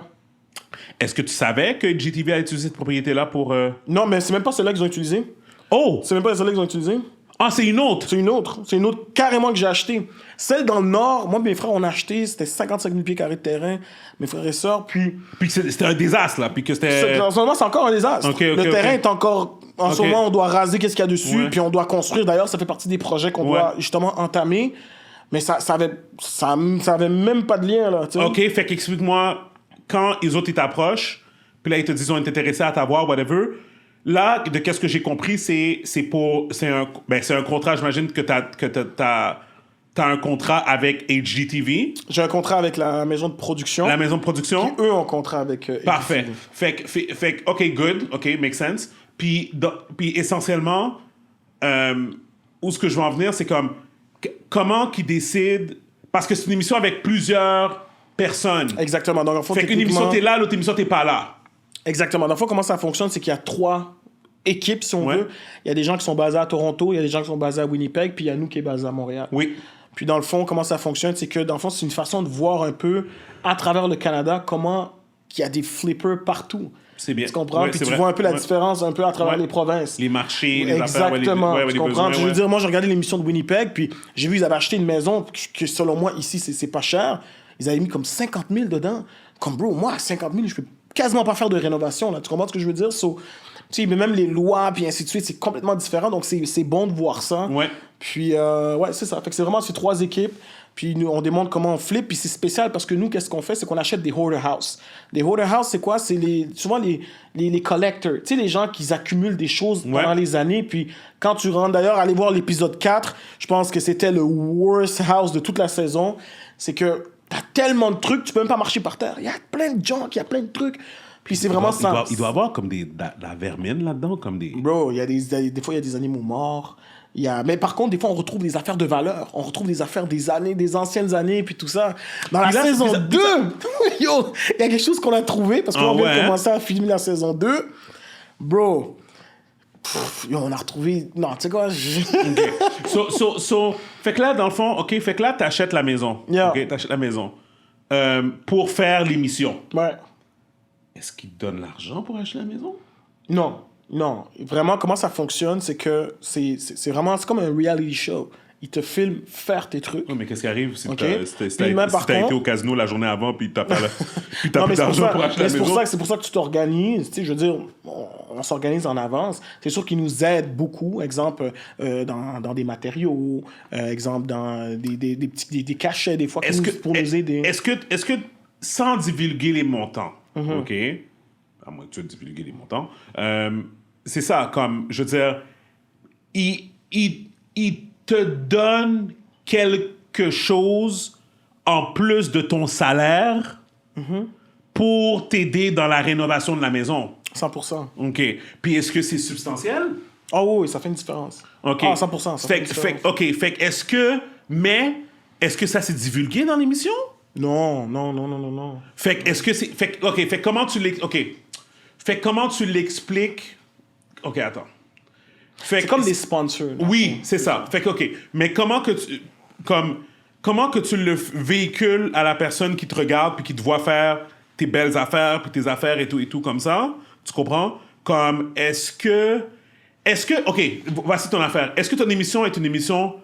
Est-ce que tu savais que GTV a utilisé cette propriété-là pour... Non, mais c'est même pas celle-là qu'ils ont utilisée. Oh! C'est même pas celle-là qu'ils ont utilisée. Ah, c'est une autre! C'est une autre carrément que j'ai achetée. Celle dans le Nord, moi et mes frères, on a acheté, c'était 55 000 pieds carrés de terrain, mes frères et sœurs, puis C'était un désastre, là, puis que c'était... en ce moment, c'est encore un désastre. Le terrain est encore... En ce moment, on doit raser qu'est-ce qu'il y a dessus, puis on doit construire. D'ailleurs, ça fait partie des projets qu'on doit justement entamer. Mais ça avait même pas de lien, là. T'sais. OK, fait qu'explique-moi, quand les autres, ils t'approchent, puis là, ils te disent, on est intéressés à t'avoir, whatever... Là, de qu'est-ce que j'ai compris, c'est un contrat, j'imagine que t'as un contrat avec HGTV. J'ai un contrat avec la maison de production. La maison de production. Puis eux ont un contrat avec Parfait. HGTV. Fait OK, good. OK, make sense. Puis essentiellement, où ce que je veux en venir, c'est comme, comment qu'ils décident... Parce que c'est une émission avec plusieurs personnes. Exactement. Donc, en fait, fait qu'une émission, t'es là, l'autre émission, t'es pas là. Exactement. Dans le fond, comment ça fonctionne, c'est qu'il y a 3 équipes, si on veut. Il y a des gens qui sont basés à Toronto, il y a des gens qui sont basés à Winnipeg, puis il y a nous qui est basés à Montréal. Oui. Puis dans le fond, comment ça fonctionne, c'est que dans le fond, c'est une façon de voir un peu à travers le Canada comment il y a des flippers partout. C'est bien. Tu comprends? Ouais, puis c'est tu vrai. vois un peu la différence un peu à travers les provinces. Les marchés, les affaires. Exactement. Ouais, Tu comprends? Je veux dire, moi, j'ai regardé l'émission de Winnipeg, puis j'ai vu, ils avaient acheté une maison que selon moi, ici, c'est pas cher. Ils avaient mis comme 50 000 dedans. Comme, bro, moi, à 50 000, je peux quasiment pas faire de rénovation, là. Tu comprends ce que je veux dire? Tu sais, mais même les lois, puis ainsi de suite, c'est complètement différent. Donc, c'est bon de voir ça. Ouais. Puis, c'est ça. Fait que c'est vraiment ces 3 équipes. Puis, nous, on démontre comment on flippe. Puis, c'est spécial parce que nous, qu'est-ce qu'on fait? C'est qu'on achète des hoarder house. Des hoarder house, c'est quoi? C'est souvent les collectors. Tu sais, les gens qui accumulent des choses pendant les années. Puis, quand tu rentres, d'ailleurs, allez voir l'épisode 4. Je pense que c'était le worst house de toute la saison. C'est que t'as tellement de trucs, tu peux même pas marcher par terre. Il y a plein de junk, il y a plein de trucs. Puis c'est vraiment ça. Il doit y avoir comme de la vermine là-dedans, comme des... Bro, il y a des fois, il y a des animaux morts. Mais par contre, des fois, on retrouve des affaires de valeur. On retrouve des affaires des anciennes années, puis tout ça. Dans la saison 2, yo, il y a quelque chose qu'on a trouvé, parce qu'on vient de commencer à filmer la saison 2. Bro, on a retrouvé... Non, tu sais quoi? Fait que là, dans le fond, OK, fait que là, t'achètes la maison. Yeah. OK, t'achètes la maison. Pour faire l'émission. Ouais. Est-ce qu'ils te donnent l'argent pour acheter la maison? Non. Vraiment, comment ça fonctionne, c'est que c'est comme un reality show. Ils te filment faire tes trucs. Oui, mais qu'est-ce qui arrive si Okay. t'as été au casino la journée avant puis t'as pas plus d'argent pour acheter la maison? C'est pour ça que tu t'organises. Tu sais, je veux dire, on s'organise en avance. C'est sûr qu'ils nous aident beaucoup. Exemple, dans des matériaux. Exemple, dans des cachets, des fois, pour nous aider. Est-ce que sans divulguer les montants, OK? À moins que tu aies divulgué les montants. C'est ça, comme, je veux dire, il te donne quelque chose en plus de ton salaire pour t'aider dans la rénovation de la maison. 100%. OK. Puis est-ce que c'est substantiel? Oh oui, ça fait une différence. OK. Ah, 100%. Fait que est-ce que ça s'est divulgué dans l'émission? Non. Fait que, est-ce que c'est... Fait que comment tu l'expliques... OK, attends. Fait C'est comme des sponsors. là. Oui, c'est ça. Fait que, OK. Mais comment que tu le véhicules à la personne qui te regarde puis qui te voit faire tes belles affaires puis tes affaires et tout comme ça? Tu comprends? Comme, est-ce que... OK, voici ton affaire. Est-ce que ton émission est une émission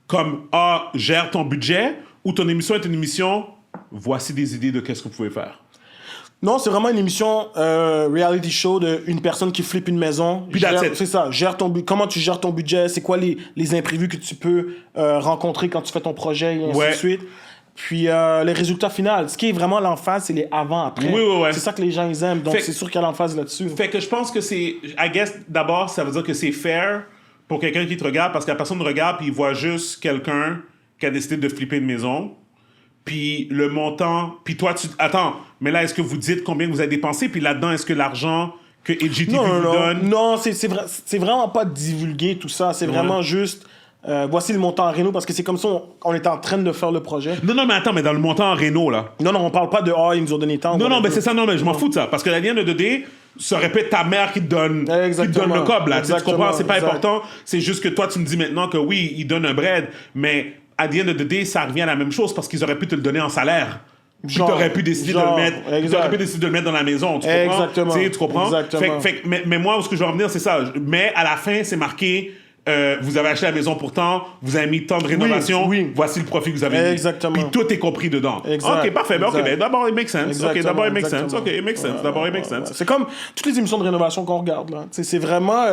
comme, gère ton budget, ou ton émission est une émission, voici des idées de qu'est-ce que vous pouvez faire? Non, c'est vraiment une émission reality show d'une personne qui flippe une maison. Puis that's it. C'est ça. Comment tu gères ton budget? C'est quoi les imprévus que tu peux rencontrer quand tu fais ton projet et ainsi de suite. Puis les résultats finaux. Ce qui est vraiment l'emphase, c'est les avant-après. Oui. C'est ça que les gens ils aiment. Donc c'est sûr qu'il y a l'emphase là-dessus. Fait que je pense que c'est... I guess, d'abord, ça veut dire que c'est fair pour quelqu'un qui te regarde, parce que la personne regarde puis il voit juste quelqu'un qui a décidé de flipper une maison. Puis le montant... Puis toi, attends, mais là, est-ce que vous dites combien vous avez dépensé? Puis là-dedans, est-ce que l'argent que HGTV vous donne... Non, c'est vraiment pas divulgué tout ça. C'est vraiment juste... voici le montant en Réno, parce que c'est comme ça on est en train de faire le projet. Non, mais attends, mais dans le montant en Réno, là. Non, on parle pas de « ils nous ont donné tant ». Non, mais c'est ça, non, mais je m'en fous de ça. Parce que la ligne de 2D, ça aurait pu être ta mère qui te donne le cob, là. Tu comprends? C'est pas important. C'est juste que toi, tu me dis maintenant que oui, ils donnent un bread, mais à la ligne de 2D, ça revient à la même chose parce qu'ils auraient pu te le donner en salaire. Puis t'aurais pu décider de le mettre dans la maison, tu comprends? Exactement. Tu comprends? Exactement. Mais moi, où ce que je veux en venir, c'est ça. Mais à la fin, c'est marqué... vous avez acheté la maison pourtant, vous avez mis tant de rénovation, voici le profit que vous avez mis. Exactement. Puis tout est compris dedans. Exact. OK, parfait. Ben, d'abord, it makes sense. Exactement. OK, d'abord, it makes Exactement. sense. OK, it makes sense. D'abord, it makes sense. C'est comme toutes les émissions de rénovation qu'on regarde, là. T'sais, c'est vraiment...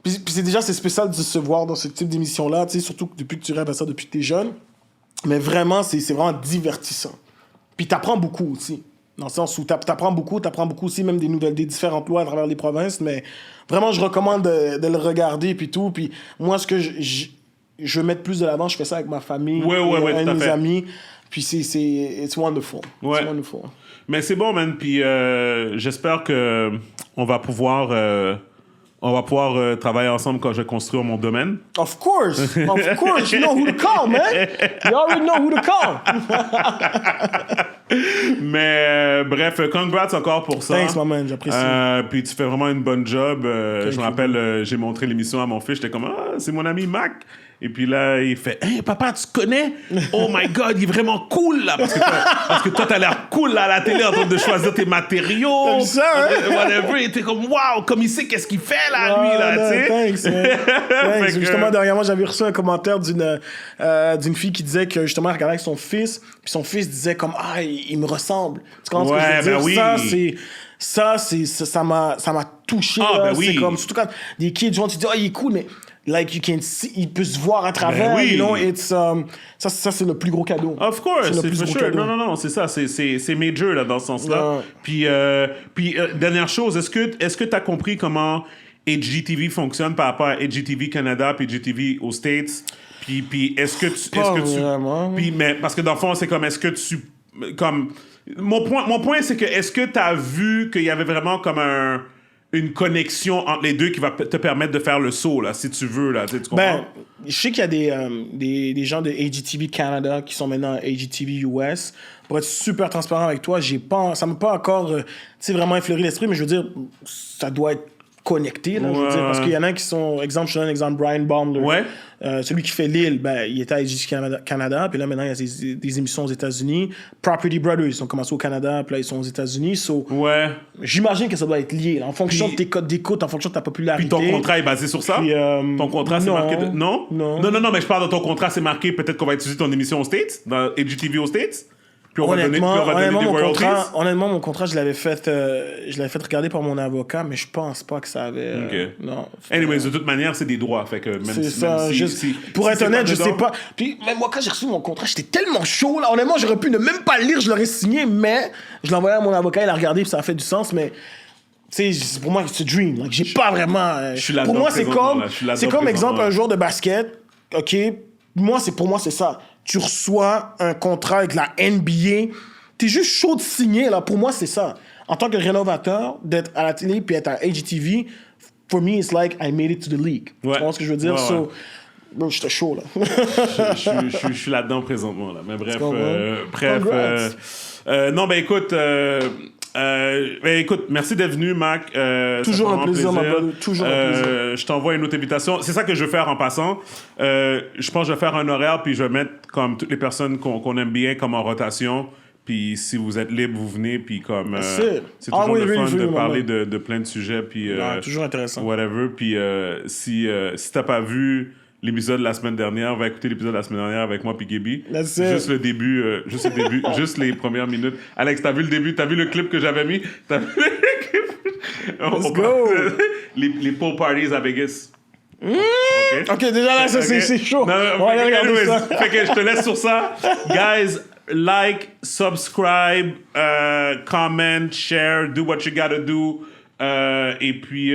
Puis c'est spécial de se voir dans ce type d'émission-là, surtout depuis que tu rêves à ça depuis que t'es jeune. Mais vraiment, c'est vraiment divertissant. Puis t'apprends beaucoup aussi. Dans le sens où t'apprends beaucoup aussi, même des différentes lois à travers les provinces, mais vraiment, je recommande de le regarder, puis tout. Puis moi, ce que je veux mettre plus de l'avant, je fais ça avec ma famille, et mes amis, puis it's wonderful. Ouais. It's wonderful. Mais c'est bon, man, puis j'espère que on va pouvoir travailler ensemble quand je vais construire mon domaine. Of course, you know who to call, man. You already know who to call. Mais bref, congrats encore pour ça. Thanks, my man, j'apprécie. Puis tu fais vraiment une bonne job. Je me rappelle, j'ai montré l'émission à mon fils, j'étais comme c'est mon ami Mac. Et puis là, il fait hey, papa, tu connais? Oh my God, il est vraiment cool là. Parce que toi, t'as l'air cool là, à la télé en train de choisir tes matériaux. Comme ça, hein? Whatever. Et t'es comme waouh, comme il sait qu'est-ce qu'il fait là, lui là, tu sais. Thanks. Justement, dernièrement, j'avais reçu un commentaire d'une fille qui disait que justement, elle regardait avec son fils, puis son fils disait comme il me ressemble. Tu comprends ce que je veux dire? Ça m'a touché. C'est comme, surtout quand des kids vont te dire il est cool, mais like you can see, il peut se voir à travers. You know, ça c'est le plus gros cadeau. Of course, c'est le plus gros cadeau. Non, c'est ça, c'est major là dans ce sens-là. Puis dernière chose, est-ce que tu as compris comment HGTV fonctionne par rapport à HGTV Canada puis HGTV aux States? Puis est-ce que tu puis mais parce que dans le fond, c'est comme est-ce que tu comme mon point c'est que est-ce que tu as vu qu'il y avait vraiment comme une connexion entre les deux qui va te permettre de faire le saut, là, si tu veux, là, tu comprends? Je sais qu'il y a des gens de HGTV Canada qui sont maintenant à HGTV US. Pour être super transparent avec toi, ça m'a pas encore vraiment effleuré l'esprit, mais je veux dire, ça doit être connecté, là, je veux dire, parce qu'il y en a qui sont, je donne un exemple, Brian Baumler, celui qui fait Lille, il était à HGTV Canada, puis là maintenant il y a des émissions aux États-Unis. Property Brothers, ils ont commencé au Canada, puis là ils sont aux États-Unis, j'imagine que ça doit être lié, là, en fonction de tes codes d'écoute, en fonction de ta popularité. Puis ton contrat est basé sur ça? Ton contrat, c'est marqué... Non, mais je parle de ton contrat, c'est marqué, peut-être qu'on va utiliser ton émission aux States, dans HGTV aux States? Puis on va donner des royalties. Honnêtement, mon contrat, je l'avais fait regarder par mon avocat, mais je pense pas que ça avait... non. Anyways, de toute manière, c'est des droits. Fait que pour être honnête, je sais pas. Puis même moi, quand j'ai reçu mon contrat, j'étais tellement chaud. Là. Honnêtement, j'aurais pu ne même pas le lire, je l'aurais signé, mais je l'ai envoyé à mon avocat, il a regardé, puis ça a fait du sens, mais... pour moi, c'est dream. Like, j'ai pas vraiment... pour moi, c'est comme exemple un joueur de basket. OK? Pour moi, c'est ça. Tu reçois un contrat avec la NBA, t'es juste chaud de signer, là. Pour moi, c'est ça. En tant que rénovateur, d'être à la télé puis être à HGTV, for me, it's like I made it to the league. Tu vois ce que je veux dire? Bro, j'étais chaud, là. Je suis là-dedans présentement, là. Mais bref, Congrats. non, ben écoute, merci d'être venu, Mac. Toujours ça fait un plaisir, vraiment ma brother. Toujours un plaisir. Je t'envoie une autre invitation. C'est ça que je vais faire en passant. Je pense que je vais faire un horaire, puis je vais mettre comme toutes les personnes qu'on aime bien comme en rotation. Puis si vous êtes libre, vous venez, puis comme... c'est toujours le fun de parler de plein de sujets, puis... toujours intéressant. Whatever, puis si t'as pas vu l'épisode de la semaine dernière, va écouter l'épisode de la semaine dernière avec moi puis Gaby. Juste le début, juste les premières minutes. Alex, t'as vu le début, t'as vu le clip que j'avais mis? T'as vu le clip? Let's go! les pool parties à Vegas. OK, déjà là, ça, c'est chaud. Non, On va aller regarder ça. Fait que je te laisse sur ça. Guys, like, subscribe, comment, share, do what you gotta do. Et puis,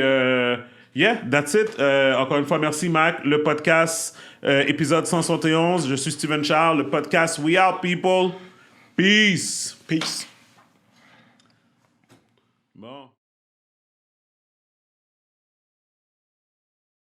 yeah, that's it. Encore une fois, merci, Mac. Le podcast, épisode 171. Je suis Steven Charles. Le podcast We Out, people. Peace. Peace. Bon.